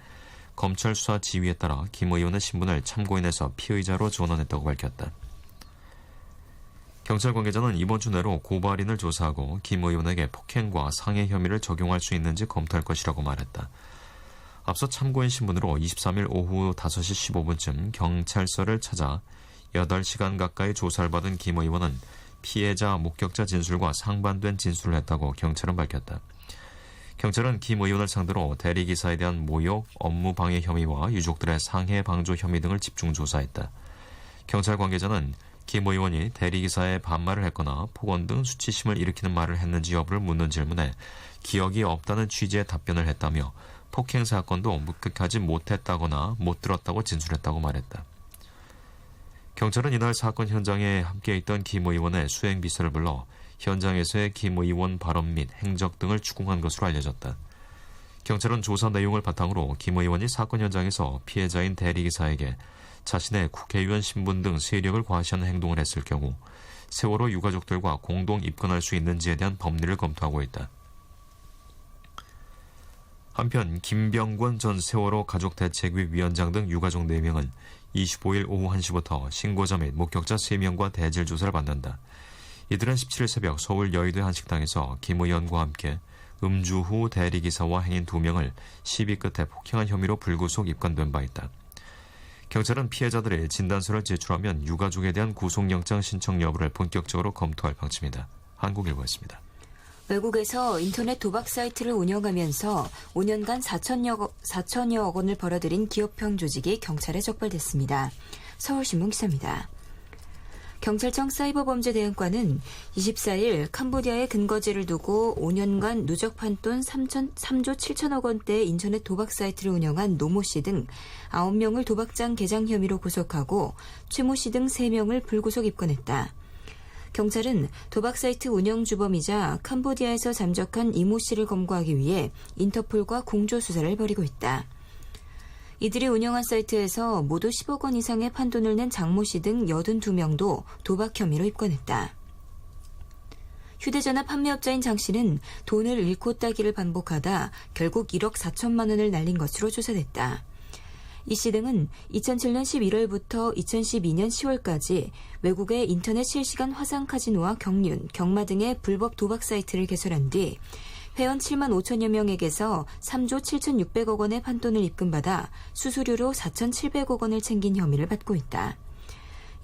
검찰 수사 지휘에 따라 김 의원의 신분을 참고인에서 피의자로 전환했다고 밝혔다. 경찰 관계자는 이번 주 내로 고발인을 조사하고 김 의원에게 폭행과 상해 혐의를 적용할 수 있는지 검토할 것이라고 말했다. 앞서 참고인 신분으로 23일 오후 5시 15분쯤 경찰서를 찾아 8시간 가까이 조사를 받은 김 의원은 피해자 목격자 진술과 상반된 진술을 했다고 경찰은 밝혔다. 경찰은 김 의원을 상대로 대리기사에 대한 모욕, 업무 방해 혐의와 유족들의 상해 방조 혐의 등을 집중 조사했다. 경찰 관계자는 김 의원이 대리기사에 반말을 했거나 폭언 등 수치심을 일으키는 말을 했는지 여부를 묻는 질문에 기억이 없다는 취지의 답변을 했다며 폭행 사건도 목격하지 못했다거나 못 들었다고 진술했다고 말했다. 경찰은 이날 사건 현장에 함께 있던 김 의원의 수행비서를 불러 현장에서의 김 의원 발언 및 행적 등을 추궁한 것으로 알려졌다. 경찰은 조사 내용을 바탕으로 김 의원이 사건 현장에서 피해자인 대리기사에게 자신의 국회의원 신분 등 세력을 과시하는 행동을 했을 경우 세월호 유가족들과 공동 입건할 수 있는지에 대한 법리를 검토하고 있다. 한편 김병권 전 세월호 가족대책위 위원장 등 유가족 4명은 25일 오후 1시부터 신고자 및 목격자 3명과 대질 조사를 받는다. 이들은 17일 새벽 서울 여의도의 한 식당에서 김 의원과 함께 음주 후 대리기사와 행인 2명을 시비 끝에 폭행한 혐의로 불구속 입건된 바 있다. 경찰은 피해자들의 진단서를 제출하면 유가족에 대한 구속영장 신청 여부를 본격적으로 검토할 방침이다. 한국일보였습니다. 외국에서 인터넷 도박 사이트를 운영하면서 5년간 4천여억 원을 벌어들인 기업형 조직이 경찰에 적발됐습니다. 서울신문 기사입니다. 경찰청 사이버범죄대응과는 24일 캄보디아에 근거지를 두고 5년간 누적 판돈 3조 7천억 원대의 인터넷 도박 사이트를 운영한 노모 씨 등 9명을 도박장 개장 혐의로 구속하고 최모 씨 등 3명을 불구속 입건했다. 경찰은 도박 사이트 운영 주범이자 캄보디아에서 잠적한 이모 씨를 검거하기 위해 인터폴과 공조 수사를 벌이고 있다. 이들이 운영한 사이트에서 모두 10억 원 이상의 판돈을 낸 장모 씨 등 82명도 도박 혐의로 입건했다. 휴대전화 판매업자인 장 씨는 돈을 잃고 따기를 반복하다 결국 1억 4천만 원을 날린 것으로 조사됐다. 이 씨 등은 2007년 11월부터 2012년 10월까지 외국의 인터넷 실시간 화상 카지노와 경륜, 경마 등의 불법 도박 사이트를 개설한 뒤 회원 7만 5천여 명에게서 3조 7,600억 원의 판돈을 입금받아 수수료로 4,700억 원을 챙긴 혐의를 받고 있다.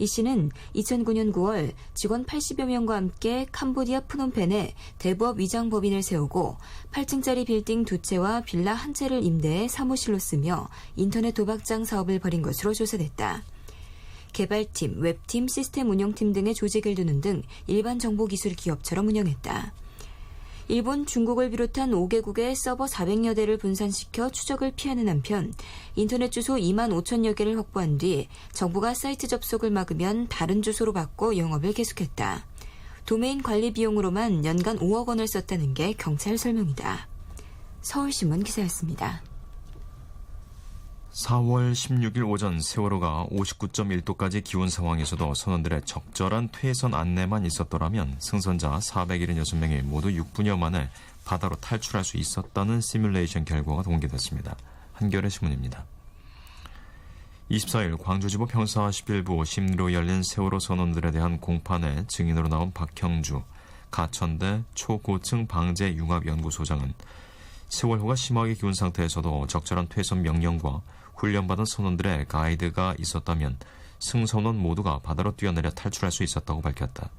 이 씨는 2009년 9월 직원 80여 명과 함께 캄보디아 프놈펜에 대부업 위장법인을 세우고 8층짜리 빌딩 2채와 빌라 1채를 임대해 사무실로 쓰며 인터넷 도박장 사업을 벌인 것으로 조사됐다. 개발팀, 웹팀, 시스템 운영팀 등의 조직을 두는 등 일반 정보기술 기업처럼 운영했다. 일본, 중국을 비롯한 5개국의 서버 400여 대를 분산시켜 추적을 피하는 한편 인터넷 주소 2만 5천여 개를 확보한 뒤 정부가 사이트 접속을 막으면 다른 주소로 바꿔 영업을 계속했다. 도메인 관리 비용으로만 연간 5억 원을 썼다는 게 경찰 설명이다. 서울신문 기사였습니다. 4월 16일 오전 세월호가 59.1도까지 기온 상황에서도 선원들의 적절한 퇴선 안내만 있었더라면 승선자 476명이 모두 6분여 만에 바다로 탈출할 수 있었다는 시뮬레이션 결과가 공개됐습니다. 한겨레 신문입니다. 24일 광주지법 형사 11부 심리로 열린 세월호 선원들에 대한 공판에 증인으로 나온 박형주 가천대 초고층 방재 융합연구소장은 세월호가 심하게 기운 상태에서도 적절한 퇴선 명령과 훈련받은 선원들의 가이드가 있었다면 승선원 모두가 바다로 뛰어내려 탈출할 수 있었다고 밝혔다.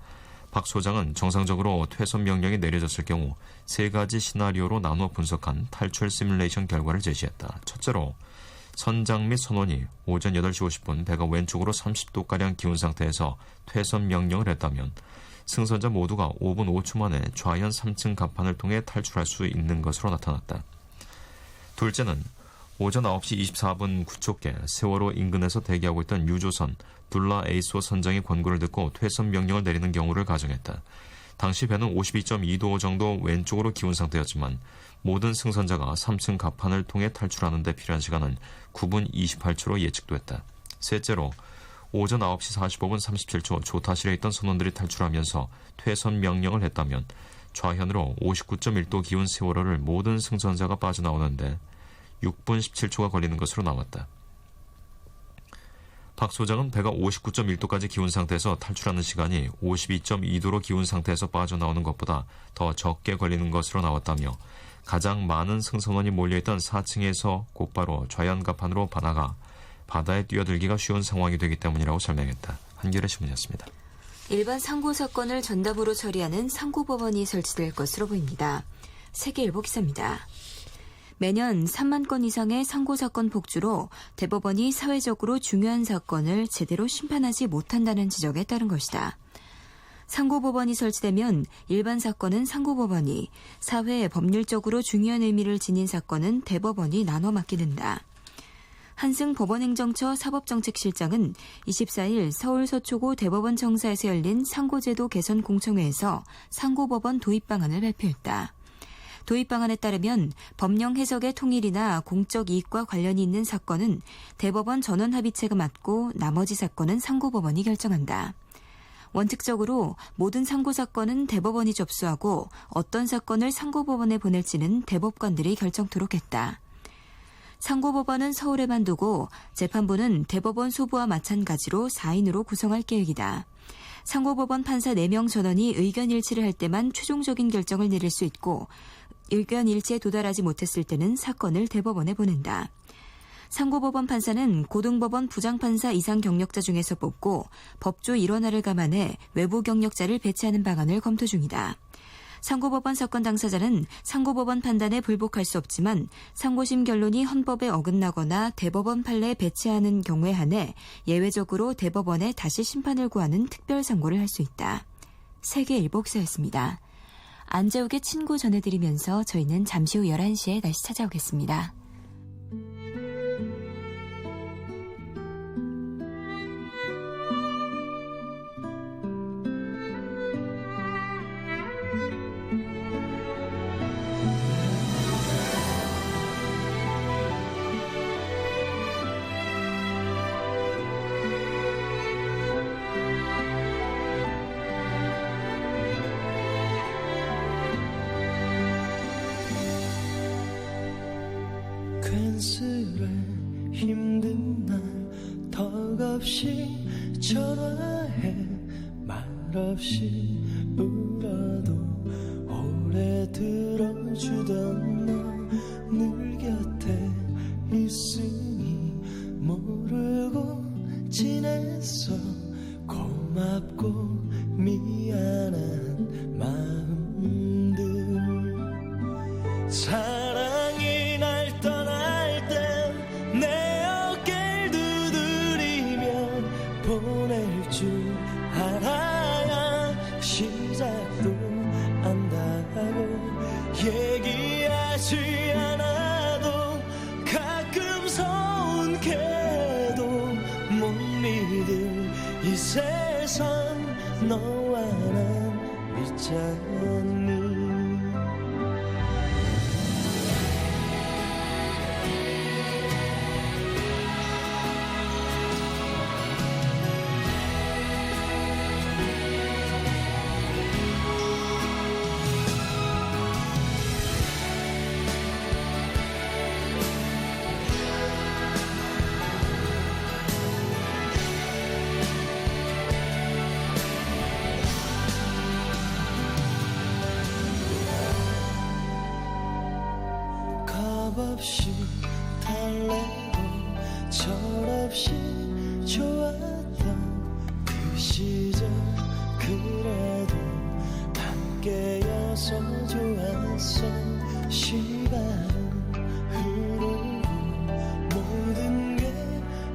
박 소장은 정상적으로 퇴선 명령이 내려졌을 경우 3가지 시나리오로 나누어 분석한 탈출 시뮬레이션 결과를 제시했다. 첫째로 선장 및 선원이 오전 8시 50분 배가 왼쪽으로 30도가량 기운 상태에서 퇴선 명령을 했다면 승선자 모두가 5분 5초 만에 좌현 3층 갑판을 통해 탈출할 수 있는 것으로 나타났다. 둘째는 오전 9시 24분 9초께 세월호 인근에서 대기하고 있던 유조선 둘라 에이스호 선장의 권고를 듣고 퇴선 명령을 내리는 경우를 가정했다. 당시 배는 52.2도 정도 왼쪽으로 기운 상태였지만 모든 승선자가 3층 갑판을 통해 탈출하는 데 필요한 시간은 9분 28초로 예측됐다. 셋째로 오전 9시 45분 37초 조타실에 있던 선원들이 탈출하면서 퇴선 명령을 했다면 좌현으로 59.1도 기운 세월호를 모든 승선자가 빠져나오는데 6분 17초가 걸리는 것으로 나왔다. 박 소장은 배가 59.1도까지 기운 상태에서 탈출하는 시간이 52.2도로 기운 상태에서 빠져나오는 것보다 더 적게 걸리는 것으로 나왔다며 가장 많은 승선원이 몰려있던 4층에서 곧바로 좌현갑판으로 반하가 바다에 뛰어들기가 쉬운 상황이 되기 때문이라고 설명했다. 한겨레 신문이었습니다. 일반 상고 사건을 전담으로 처리하는 상고법원이 설치될 것으로 보입니다. 세계일보 기사입니다. 매년 3만 건 이상의 상고사건 폭주로 대법원이 사회적으로 중요한 사건을 제대로 심판하지 못한다는 지적에 따른 것이다. 상고법원이 설치되면 일반 사건은 상고법원이, 사회에 법률적으로 중요한 의미를 지닌 사건은 대법원이 나눠 맡기는다. 한승 법원행정처 사법정책실장은 24일 서울 서초구 대법원 청사에서 열린 상고제도 개선 공청회에서 상고법원 도입 방안을 발표했다. 도입 방안에 따르면 법령 해석의 통일이나 공적 이익과 관련이 있는 사건은 대법원 전원 합의체가 맡고 나머지 사건은 상고법원이 결정한다. 원칙적으로 모든 상고 사건은 대법원이 접수하고 어떤 사건을 상고법원에 보낼지는 대법관들이 결정토록 했다. 상고법원은 서울에만 두고 재판부는 대법원 소부와 마찬가지로 4인으로 구성할 계획이다. 상고법원 판사 4명 전원이 의견 일치를 할 때만 최종적인 결정을 내릴 수 있고 의견 일치에 도달하지 못했을 때는 사건을 대법원에 보낸다. 상고법원 판사는 고등법원 부장판사 이상 경력자 중에서 뽑고 법조 일원화를 감안해 외부 경력자를 배치하는 방안을 검토 중이다. 상고법원 사건 당사자는 상고법원 판단에 불복할 수 없지만 상고심 결론이 헌법에 어긋나거나 대법원 판례에 배치하는 경우에 한해 예외적으로 대법원에 다시 심판을 구하는 특별 상고를 할 수 있다. 세계일보 기사였습니다. 안재욱의 친구 전해드리면서 저희는 잠시 후 11시에 다시 찾아오겠습니다. 괜스레 힘든 날 덕없이 전화해 말없이 울어도 오래 들어주던 너 늘 곁에 있으니 모르고 지냈어. 고맙고 미안한 마음들 사랑이 날 떠날 때 내 어깨를 두드리며 보낼 줄 알아야 시작도 안다고 얘기하지 않아도 가끔 서운해도 못 믿을 이 세상 너와 난 있잖니. 없이 달래고 철없이 좋았던 그 시절 그래도 함께여서 좋았어. 시간은 흐르고 모든 게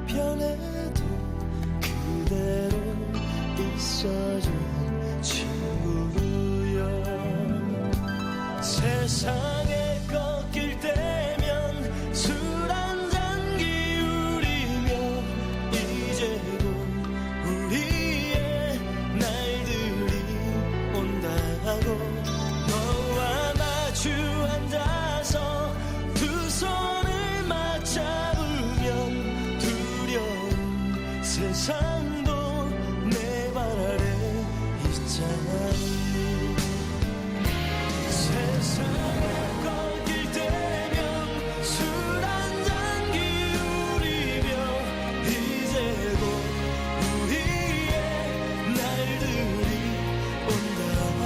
변해도 그대로 있어준 친구여. 세상에 꺾일 때면 술 한잔 기울이며 이제 곧 우리의 날들이 온다고. 너와 마주 앉아서 세상도 내 발 아래 있잖니. 세상에 꺾일 때면 술 한잔 기울이며 이제 곧 우리의 날들이 온다고.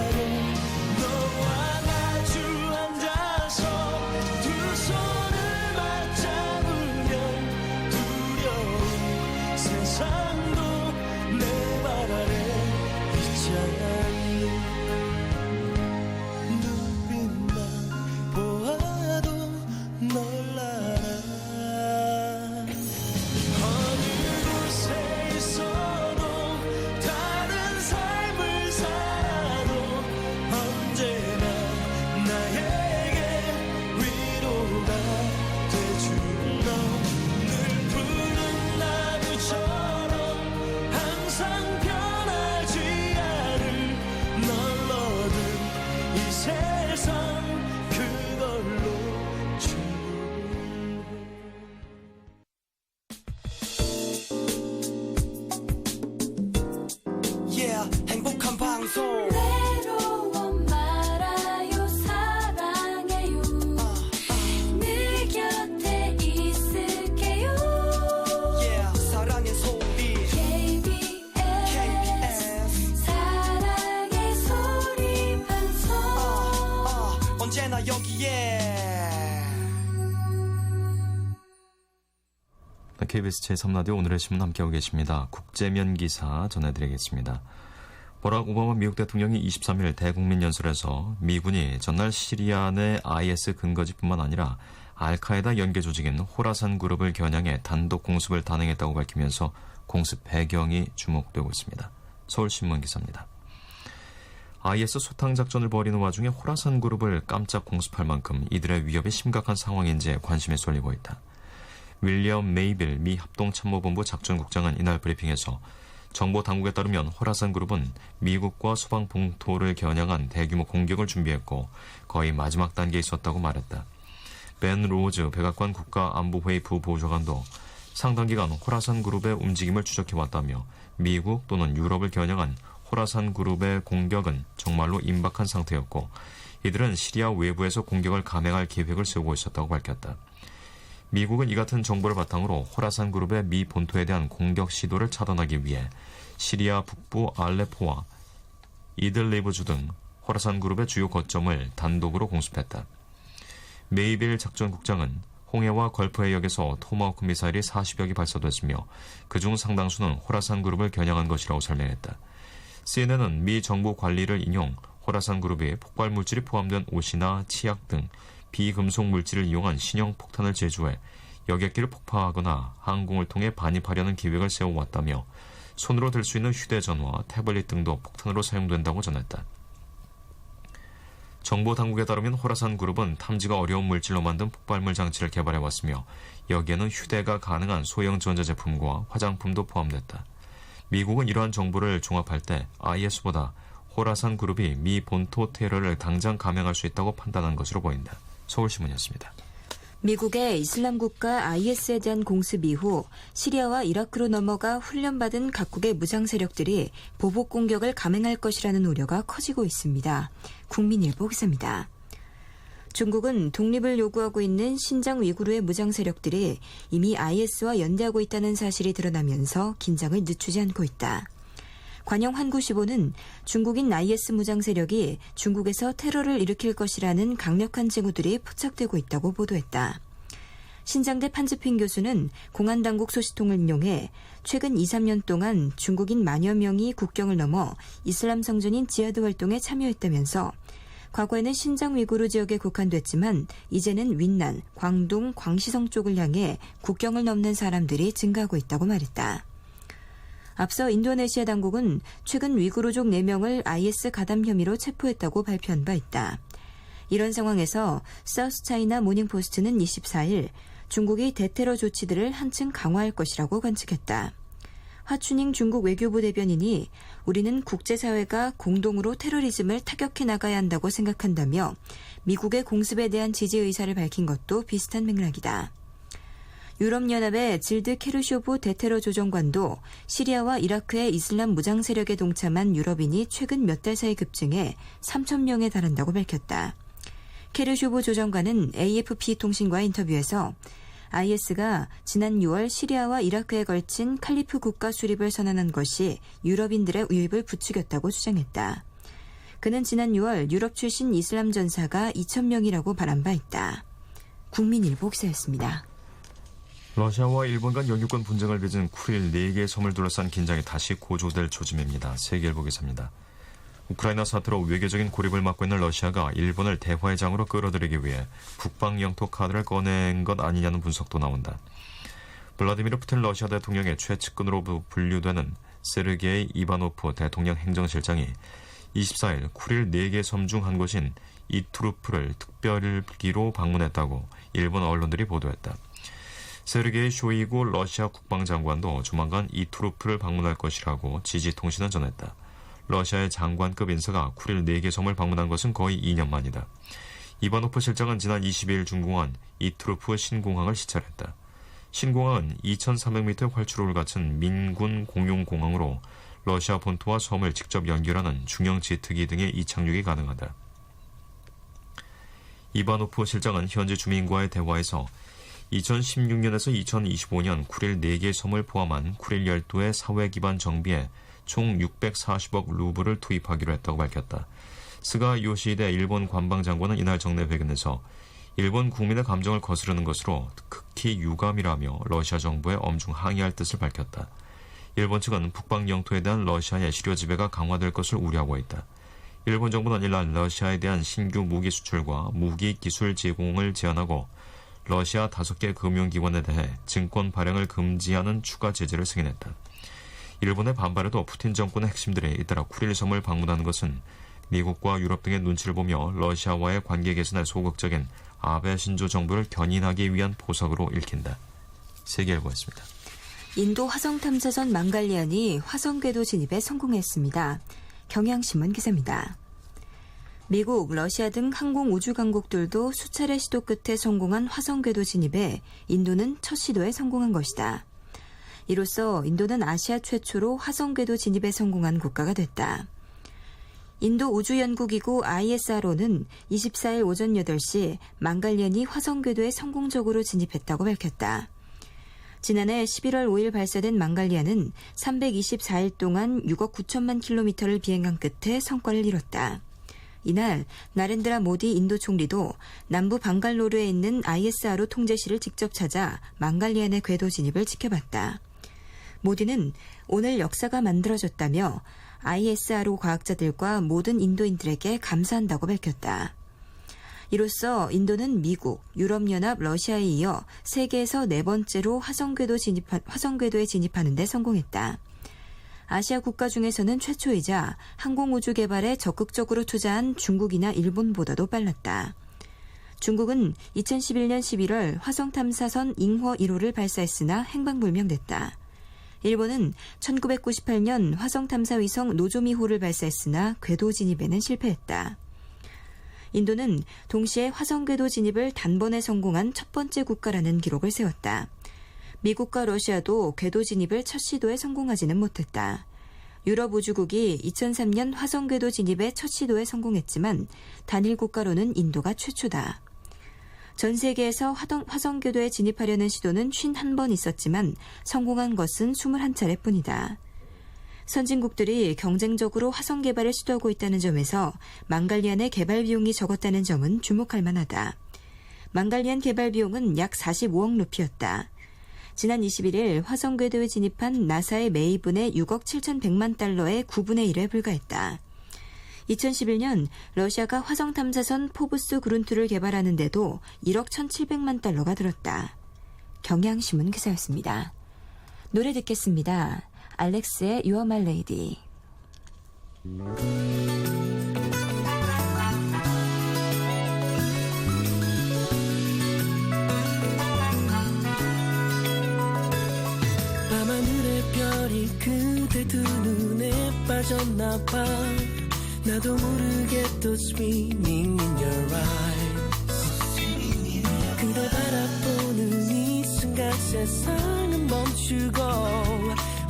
너와 마주 앉아서 두 손을 맞잡으면 두려운 세상도 내 발 아래 있지 않니. 눈빛만 보아도 널 알아. 어느 곳에 있어도 다른 삶을 살아도 언제나 나에게 위로가 돼준 너. 늘 푸른 나무처럼 항상 변하지 않을 널 얻은 이 세상 그걸로 충분해. Yeah, 행복한 방송. 외로워 말아요 사랑해요 늘 곁에 있을게요 Yeah, 사랑의 소리. KBS 사랑의 소리 방송 언제나 여기에. KBS 제3라디오 오늘의 신문 함께하고 계십니다. 국제면 기사 전해드리겠습니다. 버락 오바마 미국 대통령이 23일 대국민 연설에서 미군이 전날 시리아 내 IS 근거지뿐만 아니라 알카에다 연계 조직인 호라산 그룹을 겨냥해 단독 공습을 단행했다고 밝히면서 공습 배경이 주목되고 있습니다. 서울신문 기사입니다. IS 소탕작전을 벌이는 와중에 호라산 그룹을 깜짝 공습할 만큼 이들의 위협이 심각한 상황인지에 관심이 쏠리고 있다. 윌리엄 메이빌 미 합동참모본부 작전국장은 이날 브리핑에서 정보 당국에 따르면 호라산 그룹은 미국과 소방 봉토를 겨냥한 대규모 공격을 준비했고 거의 마지막 단계에 있었다고 말했다. 벤 로즈 백악관 국가안보회의 부보좌관도 상당 기간 호라산 그룹의 움직임을 추적해왔다며 미국 또는 유럽을 겨냥한 호라산 그룹의 공격은 정말로 임박한 상태였고 이들은 시리아 외부에서 공격을 감행할 계획을 세우고 있었다고 밝혔다. 미국은 이 같은 정보를 바탕으로 호라산 그룹의 미 본토에 대한 공격 시도를 차단하기 위해 시리아 북부 알레포와 이들리브주 등 호라산 그룹의 주요 거점을 단독으로 공습했다. 메이빌 작전국장은 홍해와 걸프 해역에서 토마호크 미사일이 40여 개 발사됐으며 그중 상당수는 호라산 그룹을 겨냥한 것이라고 설명했다. CNN은 미 정부 관리를 인용 호라산 그룹이 폭발 물질이 포함된 옷이나 치약 등 비금속 물질을 이용한 신형 폭탄을 제조해 여객기를 폭파하거나 항공을 통해 반입하려는 계획을 세워왔다며 손으로 들 수 있는 휴대전화, 태블릿 등도 폭탄으로 사용된다고 전했다. 정보 당국에 따르면 호라산 그룹은 탐지가 어려운 물질로 만든 폭발물 장치를 개발해왔으며 여기에는 휴대가 가능한 소형 전자제품과 화장품도 포함됐다. 미국은 이러한 정보를 종합할 때 IS보다 호라산 그룹이 미 본토 테러를 당장 감행할 수 있다고 판단한 것으로 보인다. 서울신문이었습니다. 미국의 이슬람 국가 IS에 대한 공습 이후 시리아와 이라크로 넘어가 훈련받은 각국의 무장 세력들이 보복 공격을 감행할 것이라는 우려가 커지고 있습니다. 국민일보 기사입니다. 중국은 독립을 요구하고 있는 신장 위구르의 무장 세력들이 이미 IS와 연대하고 있다는 사실이 드러나면서 긴장을 늦추지 않고 있다. 관영 한국시보는 중국인 IS 무장 세력이 중국에서 테러를 일으킬 것이라는 강력한 징후들이 포착되고 있다고 보도했다. 신장대 판즈핑 교수는 공안당국 소식통을 인용해 최근 2, 3년 동안 중국인 만여 명이 국경을 넘어 이슬람 성전인 지하드 활동에 참여했다면서 과거에는 신장 위구르 지역에 국한됐지만 이제는 윈난, 광동, 광시성 쪽을 향해 국경을 넘는 사람들이 증가하고 있다고 말했다. 앞서 인도네시아 당국은 최근 위구르족 4명을 IS 가담 혐의로 체포했다고 발표한 바 있다. 이런 상황에서 사우스차이나 모닝포스트는 24일 중국이 대테러 조치들을 한층 강화할 것이라고 관측했다. 하춘잉 중국 외교부 대변인이 우리는 국제사회가 공동으로 테러리즘을 타격해 나가야 한다고 생각한다며 미국의 공습에 대한 지지 의사를 밝힌 것도 비슷한 맥락이다. 유럽연합의 질드 케르쇼브 대테러 조정관도 시리아와 이라크의 이슬람 무장 세력에 동참한 유럽인이 최근 몇 달 사이 급증해 3,000명에 달한다고 밝혔다. 케르쇼브 조정관은 AFP 통신과의 인터뷰에서 IS가 지난 6월 시리아와 이라크에 걸친 칼리프 국가 수립을 선언한 것이 유럽인들의 유입을 부추겼다고 주장했다. 그는 지난 6월 유럽 출신 이슬람 전사가 2,000명이라고 말한 바 있다. 국민일보 기사였습니다. 러시아와 일본 간 영유권 분쟁을 빚은 쿠릴 4개의 섬을 둘러싼 긴장이 다시 고조될 조짐입니다. 세계일보 기사입니다. 우크라이나 사태로 외교적인 고립을 막고 있는 러시아가 일본을 대화의 장으로 끌어들이기 위해 북방 영토 카드를 꺼낸 것 아니냐는 분석도 나온다. 블라디미르 푸틴 러시아 대통령의 최측근으로 분류되는 세르게이 이바노프 대통령 행정실장이 24일 쿠릴 4개 섬 중 한 곳인 이투르프를 특별기로 방문했다고 일본 언론들이 보도했다. 세르게이 쇼이구 러시아 국방장관도 조만간 이투르프를 방문할 것이라고 지지통신은 전했다. 러시아의 장관급 인사가 쿠릴 4개 섬을 방문한 것은 거의 2년 만이다. 이바노프 실장은 지난 22일 준공한 이투르프 신공항을 시찰했다. 신공항은 2,300m 활주로를 갖춘 민군 공용공항으로 러시아 본토와 섬을 직접 연결하는 중형 제트기 등의 이착륙이 가능하다. 이바노프 실장은 현지 주민과의 대화에서 2016년에서 2025년 쿠릴 4개 섬을 포함한 쿠릴 열도의 사회 기반 정비에 총 640억 루블을 투입하기로 했다고 밝혔다. 스가 요시히데 일본 관방장관은 이날 정례 회견에서 일본 국민의 감정을 거스르는 것으로 극히 유감이라며 러시아 정부에 엄중 항의할 뜻을 밝혔다. 일본 측은 북방 영토에 대한 러시아의 실효 지배가 강화될 것을 우려하고 있다. 일본 정부는 이날 러시아에 대한 신규 무기 수출과 무기 기술 제공을 제한하고 러시아 5개 금융기관에 대해 증권 발행을 금지하는 추가 제재를 승인했다. 일본의 반발에도 푸틴 정권의 핵심들이 잇따라 쿠릴 섬을 방문하는 것은 미국과 유럽 등의 눈치를 보며 러시아와의 관계 개선에 소극적인 아베 신조 정부를 견인하기 위한 포석으로 읽힌다. 세계일보였습니다. 인도 화성탐사선 망갈리안이 화성궤도 진입에 성공했습니다. 경향신문 기사입니다. 미국, 러시아 등 항공 우주 강국들도 수차례 시도 끝에 성공한 화성궤도 진입에 인도는 첫 시도에 성공한 것이다. 이로써 인도는 아시아 최초로 화성궤도 진입에 성공한 국가가 됐다. 인도 우주연구기구 ISRO는 24일 오전 8시 망갈리안이 화성궤도에 성공적으로 진입했다고 밝혔다. 지난해 11월 5일 발사된 망갈리안은 324일 동안 6억 9천만 킬로미터를 비행한 끝에 성과를 이뤘다. 이날 나렌드라 모디 인도 총리도 남부 방갈로르에 있는 ISRO 통제실을 직접 찾아 망갈리안의 궤도 진입을 지켜봤다. 모디는 오늘 역사가 만들어졌다며 ISRO 과학자들과 모든 인도인들에게 감사한다고 밝혔다. 이로써 인도는 미국, 유럽연합, 러시아에 이어 세계에서 4번째로 화성궤도에 진입하는 데 성공했다. 아시아 국가 중에서는 최초이자 항공우주 개발에 적극적으로 투자한 중국이나 일본보다도 빨랐다. 중국은 2011년 11월 화성탐사선 잉허 1호를 발사했으나 행방불명됐다. 일본은 1998년 화성탐사위성 노조미호를 발사했으나 궤도 진입에는 실패했다. 인도는 동시에 화성궤도 진입을 단번에 성공한 첫 번째 국가라는 기록을 세웠다. 미국과 러시아도 궤도 진입을 첫 시도에 성공하지는 못했다. 유럽 우주국이 2003년 화성궤도 진입의 첫 시도에 성공했지만 단일 국가로는 인도가 최초다. 전 세계에서 화성궤도에 진입하려는 시도는 51번 있었지만 성공한 것은 21차례뿐이다. 선진국들이 경쟁적으로 화성 개발을 시도하고 있다는 점에서 망갈리안의 개발 비용이 적었다는 점은 주목할 만하다. 망갈리안 개발 비용은 약 45억 루피였다. 지난 21일 화성궤도에 진입한 나사의 매입은의 6억 7,100만 달러의 9분의 1에 불과했다. 2011년 러시아가 화성탐사선 포브스 그룬트를 개발하는 데도 1억 1,700만 달러가 들었다. 경향신문 기사였습니다. 노래 듣겠습니다. 알렉스의 You Are My Lady. 밤하늘의 별이 그대 두 눈에 빠졌나봐. 나도 모르게 또 swimming in your eyes. 그대 바라보는 이 순간 세상은 멈추고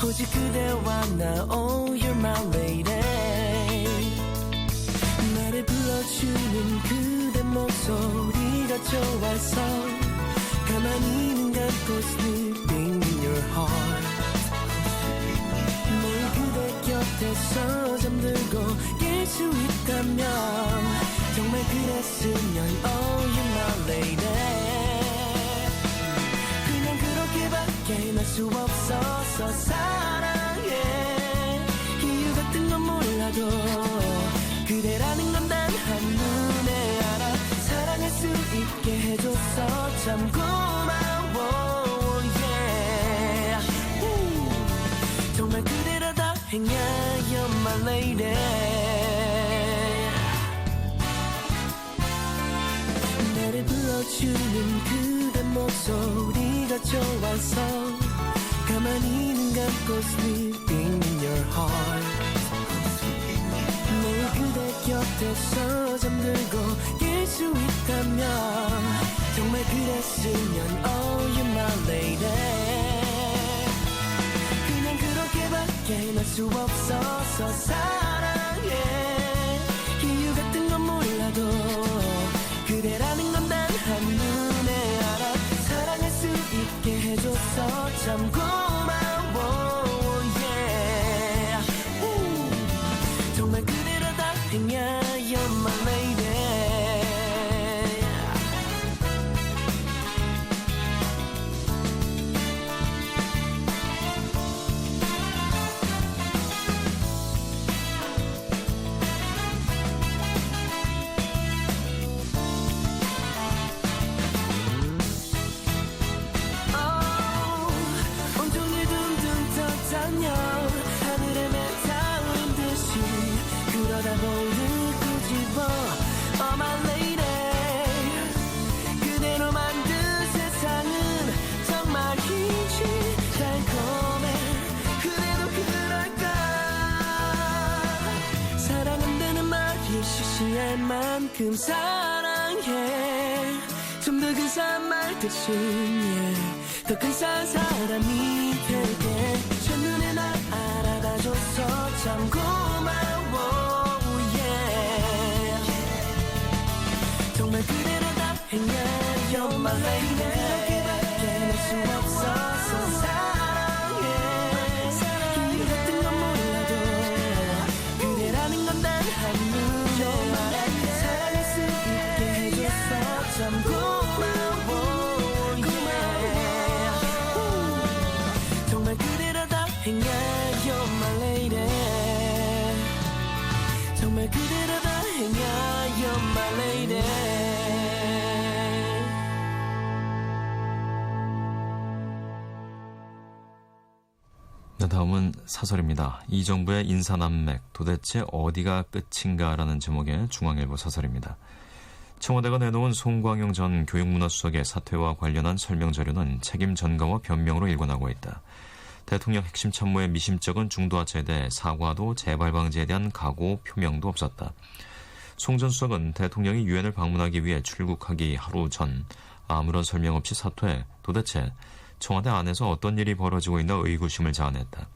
오직 그대와 나 Oh you're my lady 나를 불러주는 그대 목소리가 좋아서 가만히 눈 감고 sleeping in your heart 매일 그대 곁에서 잠들고 깰 수 있다면 정말 그랬으면 Oh you're my lady 그냥 그렇게밖에 날 수 없어서 사랑해 이유 같은 건 몰라도 그대라는 건 단 한눈에 알아 사랑할 수 있게 해줘서 참 고마워 yeah. 정말 그대라 다행이야 You're my lady 나를 불러주는 그대 목소리가 좋아서 가만히 눈 감고 sleeping in your heart 매일 그대 곁에서 잠들고 깰 수 있다면 정말 그랬으면 Oh you're my lady 그냥 그렇게밖에 날 수 없어서 사랑해 이유 같은 건 몰라도 그대라는 건 단 한눈에 알아 사랑할 수 있게 해줘서 참 고마워 yeah. 정말 그대라 다행이야 You're my lady 온종일 둥둥 떠다녀 하늘에 메타오른 듯이 그러다 볼을 끄집어 Oh my lady 그대로 만든 세상은 정말이지 달콤해 그래도 그럴까 사랑한다는 말이 시시할 만큼 사랑해 좀 더 근사한 말 대신 더 근사한 사람이 될게 첫눈에 날 알아봐줘서 참 고마워 yeah. 정말 그대로 다행이야 You're my lady 그렇게밖에 날 수 없어서 사랑해 이유 같은 건 몰라도 그대라는 건 단 한눈에 알아 사랑할 수 있게 해줘서 참 고마워 정말 그대라 다행이야 You're my lady 정말 그대라 다행이야 You're my lady 네, 다음은 사설입니다. 이정부의 인사난맥 도대체 어디가 끝인가라는 제목의 중앙일보 사설입니다. 청와대가 내놓은 송광용 전 교육문화수석의 사퇴와 관련한 설명 자료는 책임 전가와 변명으로 일관하고 있다. 대통령 핵심 참모의 미심쩍은 중도하차에 대해 사과도 재발 방지에 대한 각오 표명도 없었다. 송 전 수석은 대통령이 유엔을 방문하기 위해 출국하기 하루 전 아무런 설명 없이 사퇴해 도대체 청와대 안에서 어떤 일이 벌어지고 있나 의구심을 자아냈다.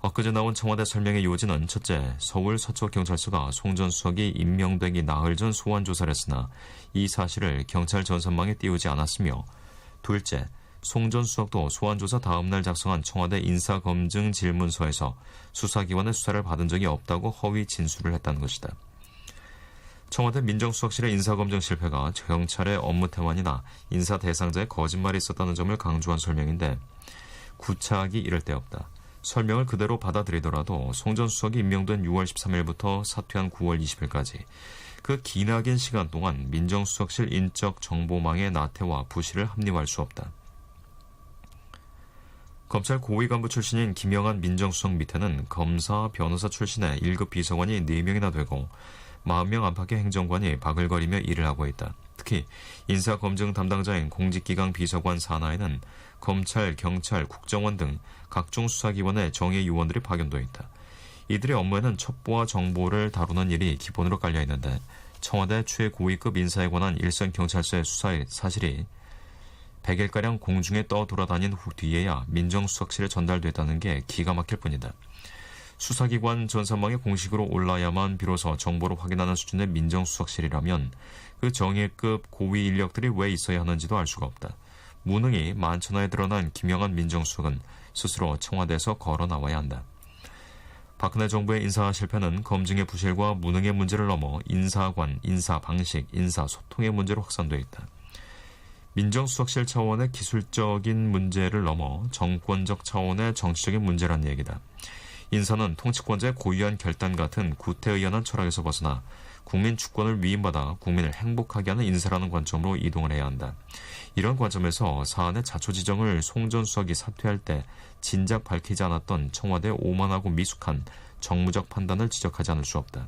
엊그제 나온 청와대 설명의 요지는 첫째, 서울 서초경찰서가 송 전 수석이 임명되기 나흘 전 소환 조사를 했으나 이 사실을 경찰 전선망에 띄우지 않았으며 둘째, 송 전 수석도 소환조사 다음날 작성한 청와대 인사검증 질문서에서 수사기관의 수사를 받은 적이 없다고 허위 진술을 했다는 것이다. 청와대 민정수석실의 인사검증 실패가 경찰의 업무 태만이나 인사 대상자의 거짓말이 있었다는 점을 강조한 설명인데 구차하기 이를 데 없다. 설명을 그대로 받아들이더라도 송 전 수석이 임명된 6월 13일부터 사퇴한 9월 20일까지 그 기나긴 시간 동안 민정수석실 인적 정보망의 나태와 부실을 합리화할 수 없다. 검찰 고위 간부 출신인 김영한 민정수석 밑에는 검사, 변호사 출신의 1급 비서관이 4명이나 되고 40명 안팎의 행정관이 바글거리며 일을 하고 있다. 특히 인사검증 담당자인 공직기강 비서관 산하에는 검찰, 경찰, 국정원 등 각종 수사기관의 정예 요원들이 파견되어 있다. 이들의 업무에는 첩보와 정보를 다루는 일이 기본으로 깔려 있는데 청와대 최고위급 인사에 관한 일선 경찰서의 수사의 사실이 100일가량 공중에 떠 돌아다닌 후 뒤에야 민정수석실에 전달됐다는 게 기가 막힐 뿐이다. 수사기관 전산망에 공식으로 올라야만 비로소 정보를 확인하는 수준의 민정수석실이라면 그 정예급 고위 인력들이 왜 있어야 하는지도 알 수가 없다. 무능이 만천하에 드러난 김영한 민정수석은 스스로 청와대에서 걸어 나와야 한다. 박근혜 정부의 인사 실패는 검증의 부실과 무능의 문제를 넘어 인사관, 인사 방식, 인사 소통의 문제로 확산돼 있다. 민정수석실 차원의 기술적인 문제를 넘어 정권적 차원의 정치적인 문제란 얘기다. 인사는 통치권자의 고유한 결단 같은 구태의연한 철학에서 벗어나 국민 주권을 위임받아 국민을 행복하게 하는 인사라는 관점으로 이동을 해야 한다. 이런 관점에서 사안의 자초지정을 송 전 수석이 사퇴할 때 진작 밝히지 않았던 청와대의 오만하고 미숙한 정무적 판단을 지적하지 않을 수 없다.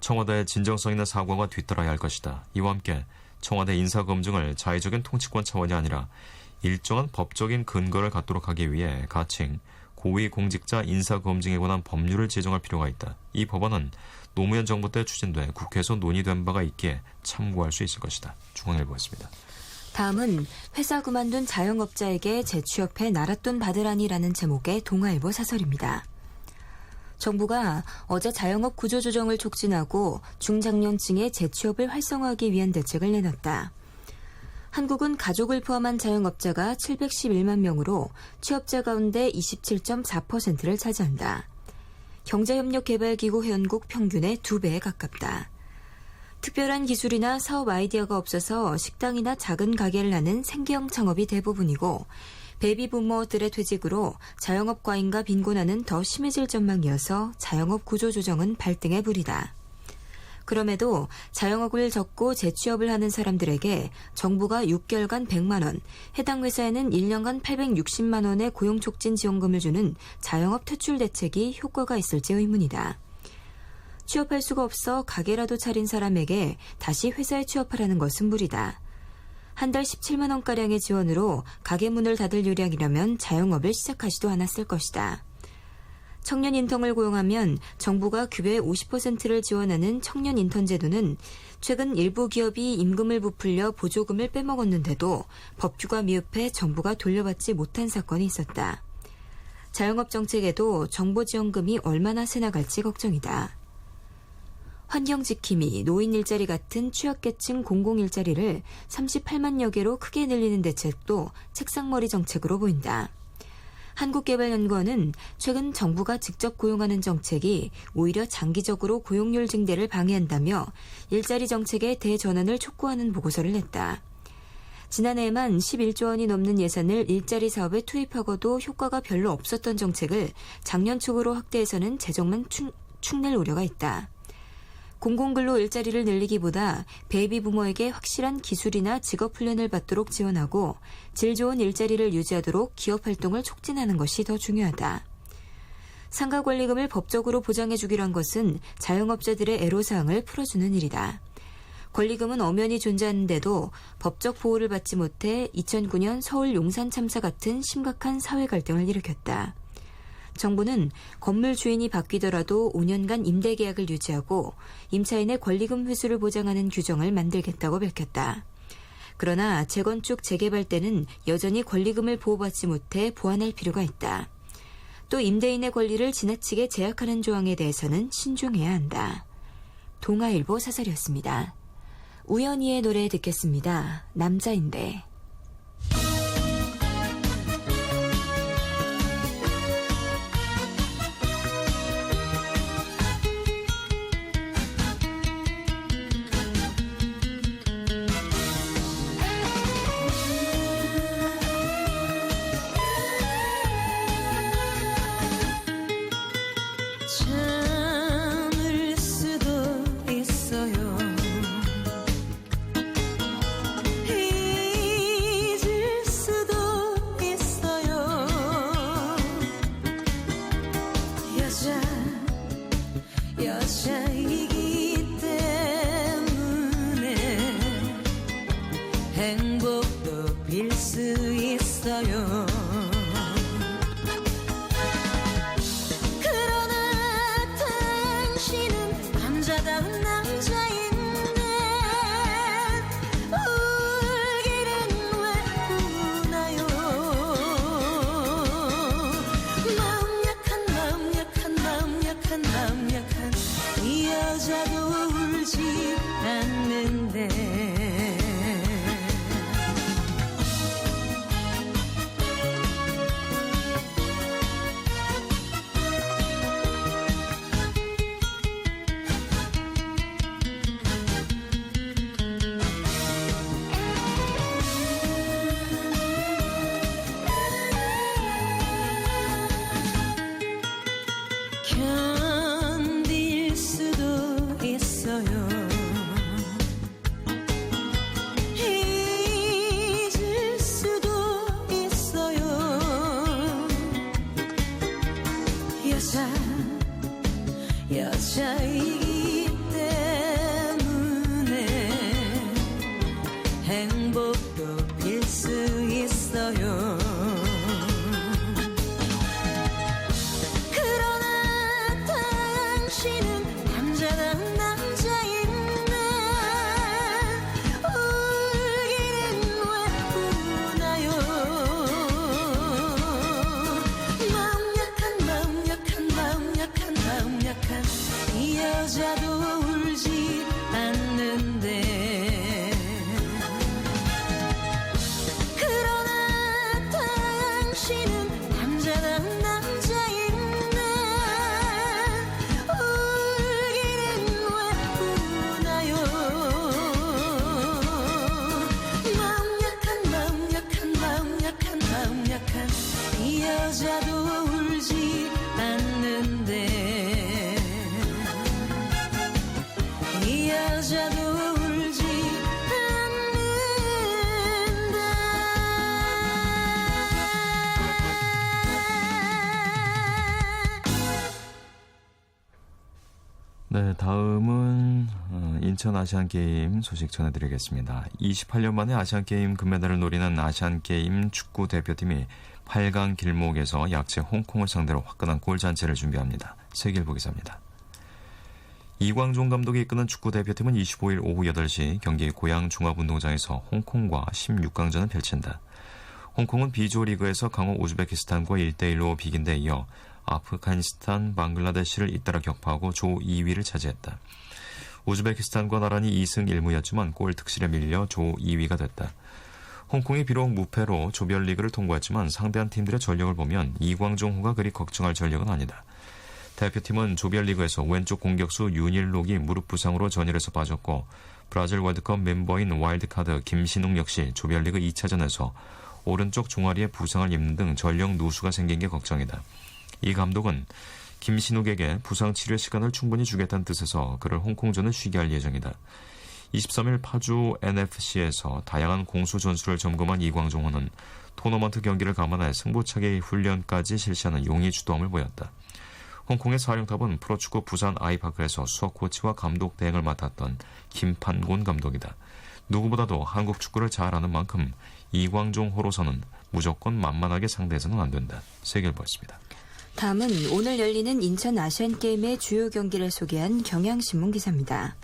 청와대의 진정성 있는 사과가 뒤따라야 할 것이다. 이와 함께 청와대 인사검증을 자의적인 통치권 차원이 아니라 일정한 법적인 근거를 갖도록 하기 위해 가칭 고위공직자 인사검증에 관한 법률을 제정할 필요가 있다. 이 법안은 노무현 정부 때 추진돼 국회에서 논의된 바가 있기에 참고할 수 있을 것이다. 중앙일보였습니다. 다음은 회사 그만둔 자영업자에게 재취업해 나랏돈 받으라니라는 제목의 동아일보 사설입니다. 정부가 어제 자영업 구조조정을 촉진하고 중장년층의 재취업을 활성화하기 위한 대책을 내놨다. 한국은 가족을 포함한 자영업자가 711만 명으로 취업자 가운데 27.4%를 차지한다. 경제협력개발기구 회원국 평균의 2배에 가깝다. 특별한 기술이나 사업 아이디어가 없어서 식당이나 작은 가게를 하는 생계형 창업이 대부분이고 베이비부머들의 퇴직으로 자영업 과잉과 빈곤화는 더 심해질 전망이어서 자영업 구조조정은 발등에 불이다. 그럼에도 자영업을 접고 재취업을 하는 사람들에게 정부가 6개월간 100만 원, 해당 회사에는 1년간 860만 원의 고용촉진 지원금을 주는 자영업 퇴출 대책이 효과가 있을지 의문이다. 취업할 수가 없어 가게라도 차린 사람에게 다시 회사에 취업하라는 것은 무리다. 한 달 17만 원가량의 지원으로 가게 문을 닫을 요량이라면 자영업을 시작하지도 않았을 것이다. 청년 인턴을 고용하면 정부가 급여의 50%를 지원하는 청년 인턴 제도는 최근 일부 기업이 임금을 부풀려 보조금을 빼먹었는데도 법규가 미흡해 정부가 돌려받지 못한 사건이 있었다. 자영업 정책에도 정부 지원금이 얼마나 새나갈지 걱정이다. 환경지킴이, 노인 일자리 같은 취약계층 공공일자리를 38만여 개로 크게 늘리는 대책도 책상머리 정책으로 보인다. 한국개발연구원은 최근 정부가 직접 고용하는 정책이 오히려 장기적으로 고용률 증대를 방해한다며 일자리 정책의 대전환을 촉구하는 보고서를 냈다. 지난해에만 11조 원이 넘는 예산을 일자리 사업에 투입하고도 효과가 별로 없었던 정책을 작년 초으로 확대해서는 재정만 축낼 우려가 있다. 공공근로 일자리를 늘리기보다 베이비부머에게 확실한 기술이나 직업훈련을 받도록 지원하고 질 좋은 일자리를 유지하도록 기업활동을 촉진하는 것이 더 중요하다. 상가권리금을 법적으로 보장해주기로 한 것은 자영업자들의 애로사항을 풀어주는 일이다. 권리금은 엄연히 존재하는데도 법적 보호를 받지 못해 2009년 서울 용산 참사 같은 심각한 사회 갈등을 일으켰다. 정부는 건물 주인이 바뀌더라도 5년간 임대계약을 유지하고 임차인의 권리금 회수를 보장하는 규정을 만들겠다고 밝혔다. 그러나 재건축, 재개발 때는 여전히 권리금을 보호받지 못해 보완할 필요가 있다. 또 임대인의 권리를 지나치게 제약하는 조항에 대해서는 신중해야 한다. 동아일보 사설이었습니다. 우연히의 노래 듣겠습니다. 남자인데. 참을 수도 있어요. 잊을 수도 있어요. 여자이기 때문에 행복도 빌 수 있어요. 남자다운 남자인데 울기를 여자도 울지 않는데 견딜 수도 있어요. 잊을 수도 있어요. 여자이기 때문에 행복도 빌 수 있어요. 그러나 당신은 남자다운 남자인데 울기는 왜 우나요. 마음 약한 이 여자도 울지 않는데 그러나 당신은 남자다운 남자인데 울기는 왜 우나요. 마음 약한 이 여자도 울지 않는데 이 여자도 울지 네, 다음은 인천 아시안게임 소식 전해드리겠습니다. 28년 만에 아시안게임 금메달을 노리는 아시안게임 축구 대표팀이 8강 길목에서 약체 홍콩을 상대로 화끈한 골잔치를 준비합니다. 세계일보 기사입니다. 이광종 감독이 이끄는 축구 대표팀은 25일 오후 8시 경기 고양 종합운동장에서 홍콩과 16강전을 펼친다. 홍콩은 B조 리그에서 강호 우즈베키스탄과 1대1로 비긴 데 이어 아프가니스탄, 방글라데시를 잇따라 격파하고 조 2위를 차지했다. 우즈베키스탄과 나란히 2승 1무였지만 골 득실에 밀려 조 2위가 됐다. 홍콩이 비록 무패로 조별리그를 통과했지만 상대한 팀들의 전력을 보면 이광종호가 그리 걱정할 전력은 아니다. 대표팀은 조별리그에서 왼쪽 공격수 윤일록이 무릎 부상으로 전열에서 빠졌고 브라질 월드컵 멤버인 와일드카드 김신욱 역시 조별리그 2차전에서 오른쪽 종아리에 부상을 입는 등 전력 누수가 생긴 게 걱정이다. 이 감독은 김신욱에게 부상 치료 시간을 충분히 주겠다는 뜻에서 그를 홍콩전을 쉬게 할 예정이다. 23일 파주 NFC에서 다양한 공수 전술을 점검한 이광종호는 토너먼트 경기를 감안해 승부차기 훈련까지 실시하는 용의 주도함을 보였다. 홍콩의 사령탑은 프로축구 부산 아이파크에서 수석 코치와 감독 대행을 맡았던 김판곤 감독이다. 누구보다도 한국 축구를 잘 아는 만큼 이광종호로서는 무조건 만만하게 상대해서는 안 된다. 세계일보였습니다. 다음은 오늘 열리는 인천 아시안게임의 주요 경기를 소개한 경향신문 기사입니다.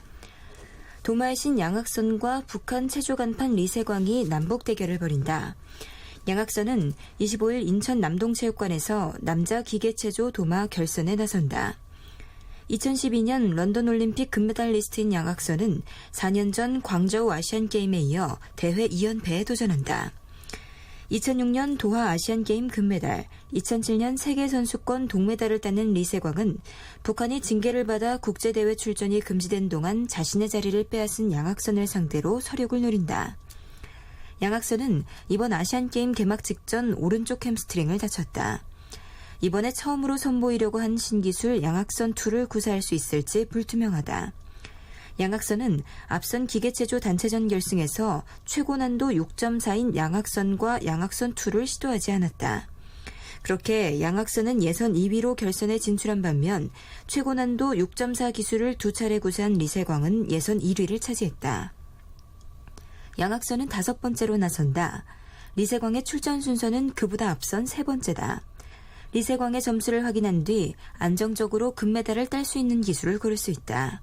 도마의 신 양학선과 북한 체조 간판 리세광이 남북 대결을 벌인다. 양학선은 25일 인천 남동체육관에서 남자 기계체조 도마 결선에 나선다. 2012년 런던 올림픽 금메달리스트인 양학선은 4년 전 광저우 아시안게임에 이어 대회 2연패에 도전한다. 2006년 도하 아시안게임 금메달, 2007년 세계선수권 동메달을 따는 리세광은 북한이 징계를 받아 국제대회 출전이 금지된 동안 자신의 자리를 빼앗은 양학선을 상대로 서력을 노린다. 양학선은 이번 아시안게임 개막 직전 오른쪽 햄스트링을 다쳤다. 이번에 처음으로 선보이려고 한 신기술 양학선2를 구사할 수 있을지 불투명하다. 양학선은 앞선 기계체조 단체전 결승에서 최고난도 6.4인 양학선과 양학선2를 시도하지 않았다. 그렇게 양학선은 예선 2위로 결선에 진출한 반면 최고난도 6.4 기술을 2차례 구사한 리세광은 예선 1위를 차지했다. 양학선은 5번째로 나선다. 리세광의 출전 순서는 그보다 앞선 3번째다. 리세광의 점수를 확인한 뒤 안정적으로 금메달을 딸 수 있는 기술을 고를 수 있다.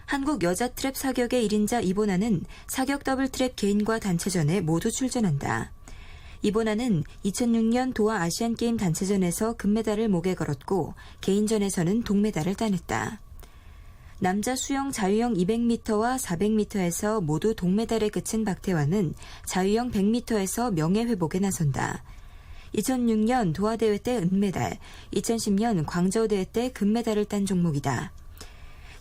한국 여자 트랩 사격의 1인자 이보나는 사격 더블 트랩 개인과 단체전에 모두 출전한다. 이보나는 2006년 도하 아시안게임 단체전에서 금메달을 목에 걸었고 개인전에서는 동메달을 따냈다. 남자 수영 자유형 200m와 400m에서 모두 동메달에 그친 박태환은 자유형 100m에서 명예회복에 나선다. 2006년 도하대회 때 은메달, 2010년 광저우대회 때 금메달을 딴 종목이다.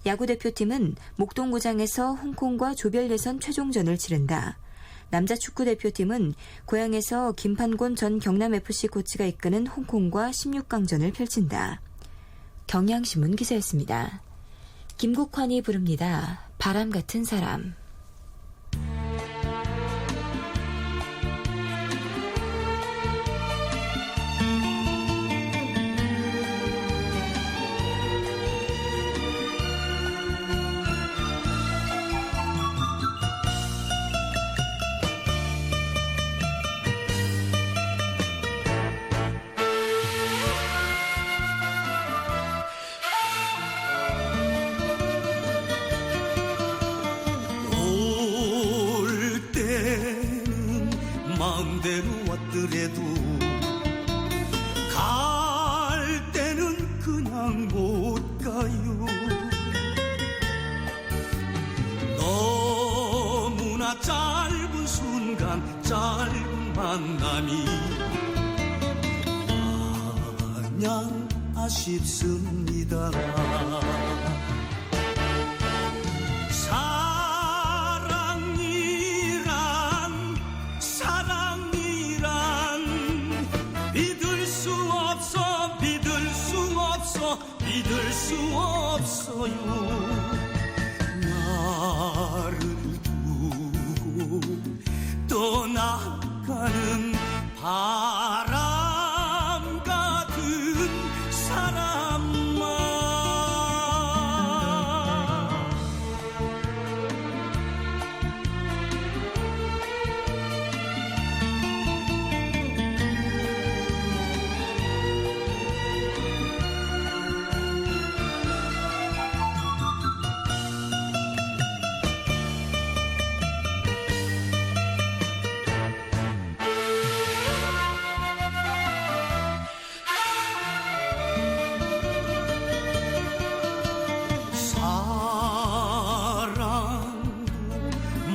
야구대표팀은 목동구장에서 홍콩과 조별 예선 최종전을 치른다. 남자 축구대표팀은 고향에서 김판곤 전 경남FC 코치가 이끄는 홍콩과 16강전을 펼친다. 경향신문 기사였습니다. 김국환이 부릅니다. 바람 같은 사람. 마음대로 왔더라도 갈 때는 그냥 못 가요. 너무나 짧은 순간 짧은 만남이 마냥 아쉽습니다. 믿을 수 없어요. 나를 두고 떠나가는 바람 같은 사람아.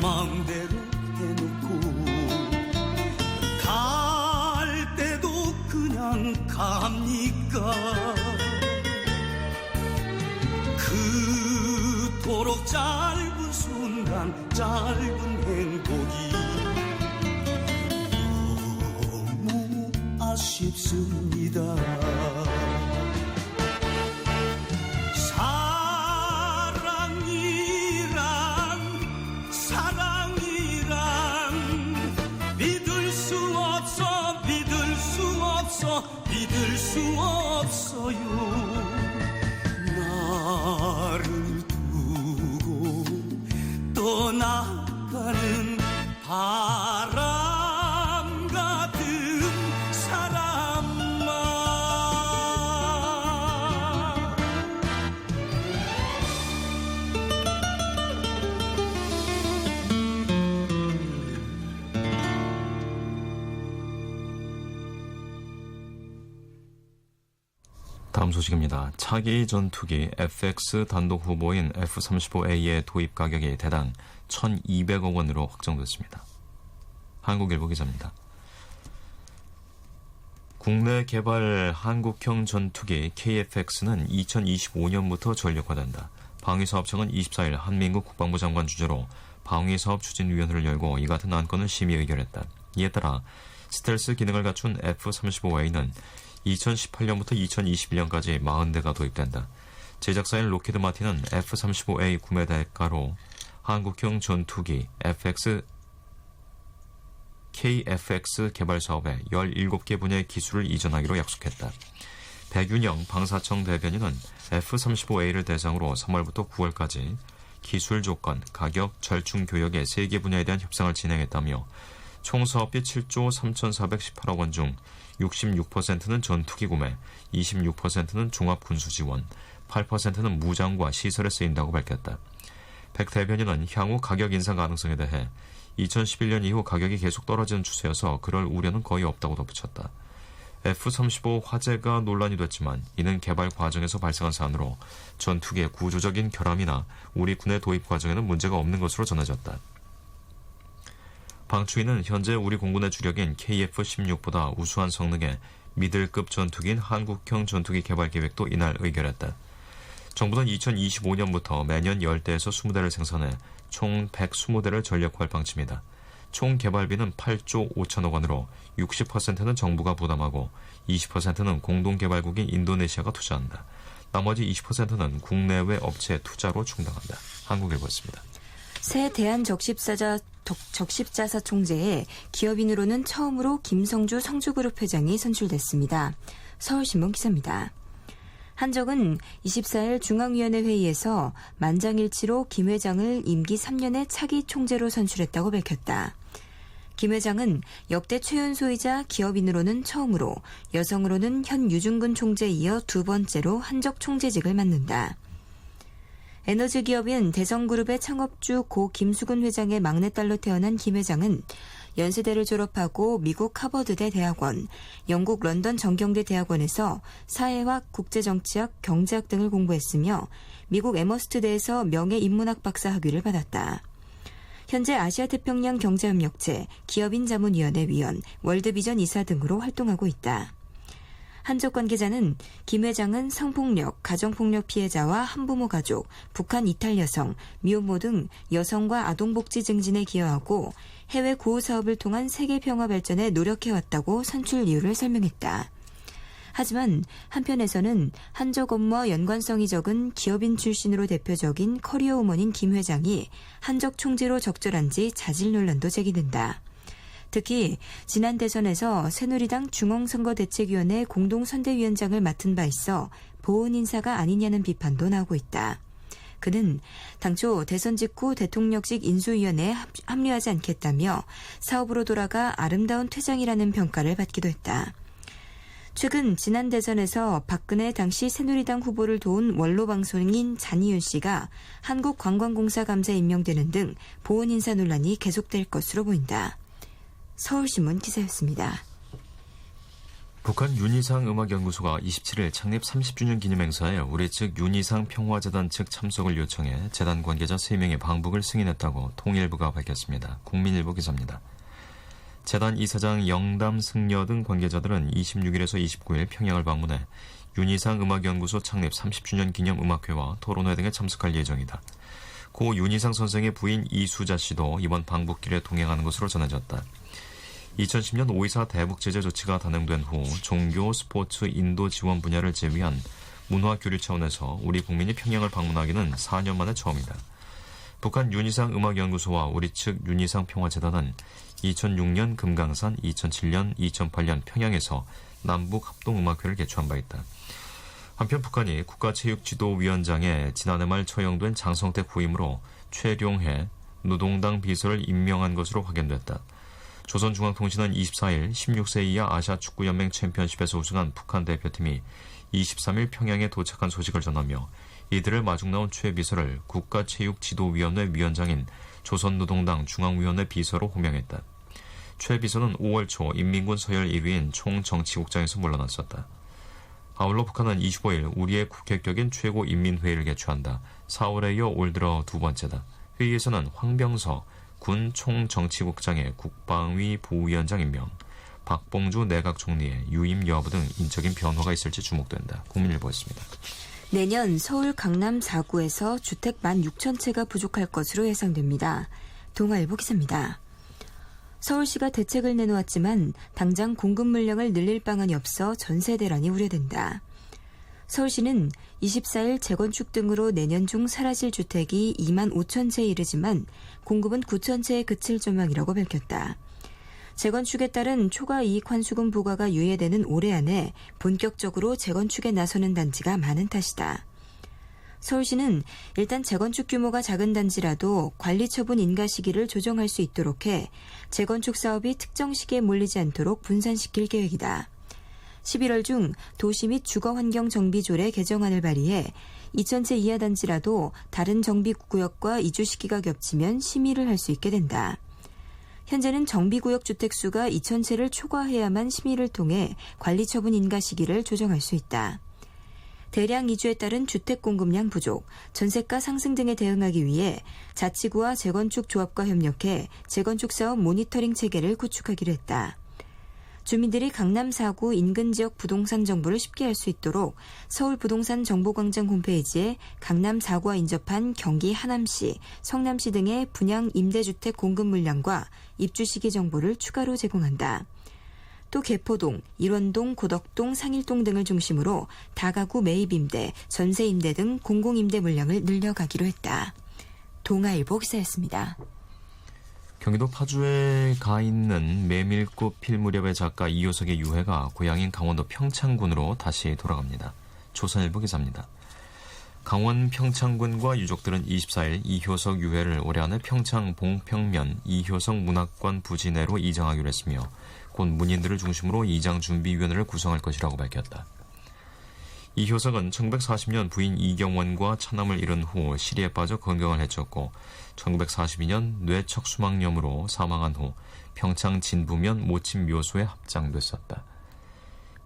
마음대로 해놓고 갈 때도 그냥 갑니까? 그토록 짧은 순간 짧은 행복이 너무 아쉽습니다. 믿을 수 없어요. 나를 두고 떠나가는 바람 같은 사람아. 다음 소식입니다. 차기 전투기 FX 단독 후보인 F-35A의 도입 가격이 대당 1,200억 원으로 확정됐습니다. 한국일보 기자입니다. 국내 개발 한국형 전투기 KF-X는 2025년부터 전력화된다. 방위사업청은 24일 한민국 국방부 장관 주재로 방위사업 추진위원회를 열고 이 같은 안건을 심의 의결했다. 이에 따라 스텔스 기능을 갖춘 F-35A는 2018년부터 2021년까지 40대가 도입된다. 제작사인 로키드 마틴은 F-35A 구매 대가로 한국형 전투기 KF-X 개발 사업에 17개 분야의 기술을 이전하기로 약속했다. 백윤영 방사청 대변인은 F-35A를 대상으로 3월부터 9월까지 기술 조건, 가격, 절충 교역의 3개 분야에 대한 협상을 진행했다며 총 사업비 7조 3,418억 원 중 66%는 전투기 구매, 26%는 종합군수 지원, 8%는 무장과 시설에 쓰인다고 밝혔다. 백 대변인은 향후 가격 인상 가능성에 대해 2011년 이후 가격이 계속 떨어지는 추세여서 그럴 우려는 거의 없다고 덧붙였다. F-35 화재가 논란이 됐지만 이는 개발 과정에서 발생한 사안으로 전투기의 구조적인 결함이나 우리 군의 도입 과정에는 문제가 없는 것으로 전해졌다. 방추위는 현재 우리 공군의 주력인 KF-16보다 우수한 성능의 미들급 전투기인 한국형 전투기 개발 계획도 이날 의결했다. 정부는 2025년부터 매년 10대에서 20대를 생산해 총 120대를 전력화할 방침이다. 총 개발비는 8조 5천억 원으로 60%는 정부가 부담하고 20%는 공동개발국인 인도네시아가 투자한다. 나머지 20%는 국내외 업체 투자로 충당한다. 한국일보였습니다. 새 대한적십자사 총재에 기업인으로는 처음으로 김성주 성주그룹 회장이 선출됐습니다. 서울신문 기사입니다. 한적은 24일 중앙위원회 회의에서 만장일치로 김 회장을 임기 3년의 차기 총재로 선출했다고 밝혔다. 김 회장은 역대 최연소이자 기업인으로는 처음으로, 여성으로는 현 유중근 총재에 이어 두 번째로 한적 총재직을 맡는다. 에너지 기업인 대성그룹의 창업주 고 김수근 회장의 막내딸로 태어난 김 회장은 연세대를 졸업하고 미국 하버드대 대학원, 영국 런던 정경대 대학원에서 사회학, 국제정치학, 경제학 등을 공부했으며 미국 에머스트대에서 명예인문학 박사 학위를 받았다. 현재 아시아태평양 경제협력체, 기업인자문위원회 위원, 월드비전 이사 등으로 활동하고 있다. 한적 관계자는 김 회장은 성폭력, 가정폭력 피해자와 한부모 가족, 북한 이탈 여성, 미혼모 등 여성과 아동복지 증진에 기여하고 해외 구호 사업을 통한 세계 평화 발전에 노력해왔다고 선출 이유를 설명했다. 하지만 한편에서는 한적 업무와 연관성이 적은 기업인 출신으로 대표적인 커리어 우먼인 김 회장이 한적 총재로 적절한지 자질 논란도 제기된다. 특히 지난 대선에서 새누리당 중앙선거대책위원회 공동선대위원장을 맡은 바 있어 보은 인사가 아니냐는 비판도 나오고 있다. 그는 당초 대선 직후 대통령직 인수위원회에 합류하지 않겠다며 사업으로 돌아가 아름다운 퇴장이라는 평가를 받기도 했다. 최근 지난 대선에서 박근혜 당시 새누리당 후보를 도운 원로방송인 잔이윤 씨가 한국관광공사 감사에 임명되는 등 보은 인사 논란이 계속될 것으로 보인다. 서울신문 기사였습니다. 북한 윤희상 음악연구소가 27일 창립 30주년 기념 행사에 우리 측 윤희상 평화재단 측 참석을 요청해 재단 관계자 3명의 방북을 승인했다고 통일부가 밝혔습니다. 국민일보 기사입니다. 재단 이사장 영담 승려 등 관계자들은 26일에서 29일 평양을 방문해 윤희상 음악연구소 창립 30주년 기념 음악회와 토론회 등에 참석할 예정이다. 고 윤희상 선생의 부인 이수자 씨도 이번 방북길에 동행하는 것으로 전해졌다. 2010년 5.24 대북제재 조치가 단행된 후 종교, 스포츠, 인도 지원 분야를 제외한 문화 교류 차원에서 우리 국민이 평양을 방문하기는 4년 만에 처음이다. 북한 윤희상 음악연구소와 우리 측 윤희상 평화재단은 2006년 금강산, 2007년, 2008년 평양에서 남북 합동음악회를 개최한 바 있다. 한편 북한이 국가체육지도위원장에 지난해 말 처형된 장성택 후임으로 최룡해 노동당 비서를 임명한 것으로 확인됐다. 조선중앙통신은 24일 16세 이하 아시아축구연맹 챔피언십에서 우승한 북한 대표팀이 23일 평양에 도착한 소식을 전하며 이들을 마중 나온 최 비서를 국가체육지도위원회 위원장인 조선노동당 중앙위원회 비서로 호명했다. 최 비서는 5월 초 인민군 서열 1위인 총정치국장에서 물러났었다. 아울러 북한은 25일 우리의 국회격인 최고인민회의를 개최한다. 4월에 이어 올 들어 두 번째다. 회의에서는 황병서 군 총정치국장의 국방위 부위원장 임명, 박봉주 내각 총리의 유임 여부 등 인적인 변화가 있을지 주목된다. 국민일보였습니다. 내년 서울 강남 4구에서 주택 16,000채가 부족할 것으로 예상됩니다. 동아일보 기사입니다. 서울시가 대책을 내놓았지만 당장 공급 물량을 늘릴 방안이 없어 전세 대란이 우려된다. 서울시는 24일 재건축 등으로 내년 중 사라질 주택이 25,000채에 이르지만 공급은 9,000채에 그칠 전망이라고 밝혔다. 재건축에 따른 초과 이익 환수금 부과가 유예되는 올해 안에 본격적으로 재건축에 나서는 단지가 많은 탓이다. 서울시는 일단 재건축 규모가 작은 단지라도 관리 처분 인가 시기를 조정할 수 있도록 해 재건축 사업이 특정 시기에 몰리지 않도록 분산시킬 계획이다. 11월 중 도시 및 주거환경 정비조례 개정안을 발의해 2,000채 이하 단지라도 다른 정비구역과 이주 시기가 겹치면 심의를 할 수 있게 된다. 현재는 정비구역 주택수가 2,000채를 초과해야만 심의를 통해 관리처분 인가 시기를 조정할 수 있다. 대량 이주에 따른 주택 공급량 부족, 전세가 상승 등에 대응하기 위해 자치구와 재건축 조합과 협력해 재건축 사업 모니터링 체계를 구축하기로 했다. 주민들이 강남 4구 인근 지역 부동산 정보를 쉽게 알 수 있도록 서울부동산 정보광장 홈페이지에 강남 4구와 인접한 경기 하남시, 성남시 등의 분양 임대주택 공급 물량과 입주 시기 정보를 추가로 제공한다. 또 개포동, 일원동, 고덕동, 상일동 등을 중심으로 다가구 매입임대, 전세임대 등 공공임대 물량을 늘려가기로 했다. 동아일보 기사였습니다. 경기도 파주에 가 있는 메밀꽃 필 무렵의 작가 이효석의 유해가 고향인 강원도 평창군으로 다시 돌아갑니다. 조선일보 기사입니다. 강원 평창군과 유족들은 24일 이효석 유해를 올해 안에 평창 봉평면 이효석 문학관 부지 내로 이장하기로 했으며 곧 문인들을 중심으로 이장 준비위원회를 구성할 것이라고 밝혔다. 이효석은 1940년 부인 이경원과 차남을 잃은 후 시리에 빠져 건강을 해쳤고 1942년 뇌척수막염으로 사망한 후 평창 진부면 모침 묘소에 합장됐었다.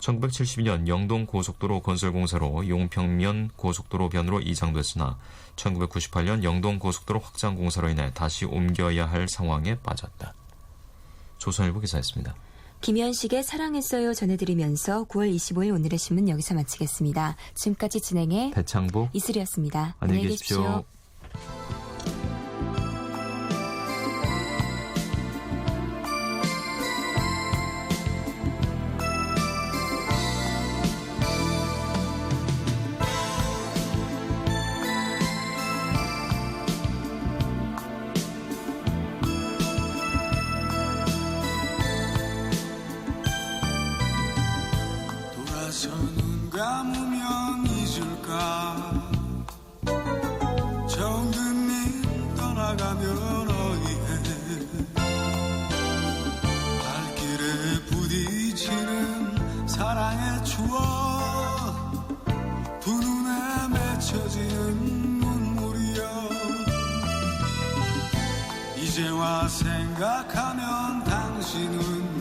1972년 영동 고속도로 건설공사로 용평면 고속도로 변으로 이장됐으나 1998년 영동 고속도로 확장 공사로 인해 다시 옮겨야 할 상황에 빠졌다. 조선일보 기사였습니다. 김현식의 사랑했어요 전해드리면서 9월 25일 오늘의 신문 여기서 마치겠습니다. 지금까지 진행해 배창보 이슬이었습니다. 안녕히 계십시오. 눈 감으면 잊을까 정든님 떠나가면 어이해 발길에 부딪히는 사랑의 추억 두 눈에 맺혀지는 눈물이여 이제와 생각하면 당신은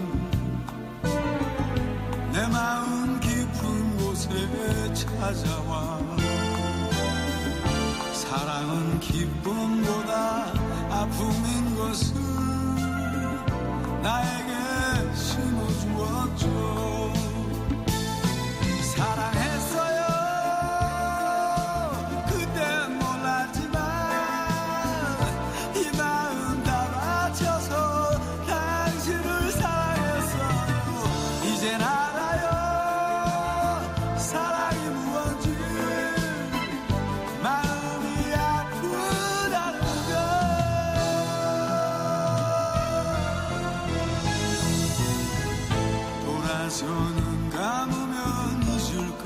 내 마음 깊은 곳에 찾아와 사랑은 기쁨보다 아픔인 것을 나에게 심어주었죠. 사랑했어요 그땐 몰랐지만 이 마음 다 바쳐서 당신을 사랑했어요. 이젠 눈 감으면 잊을까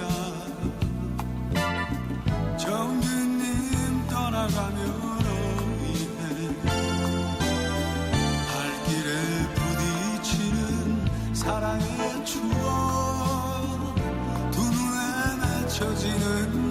정든님 떠나가면 어이해 발길에 부딪히는 사랑의 추억 두 눈에 맺혀지는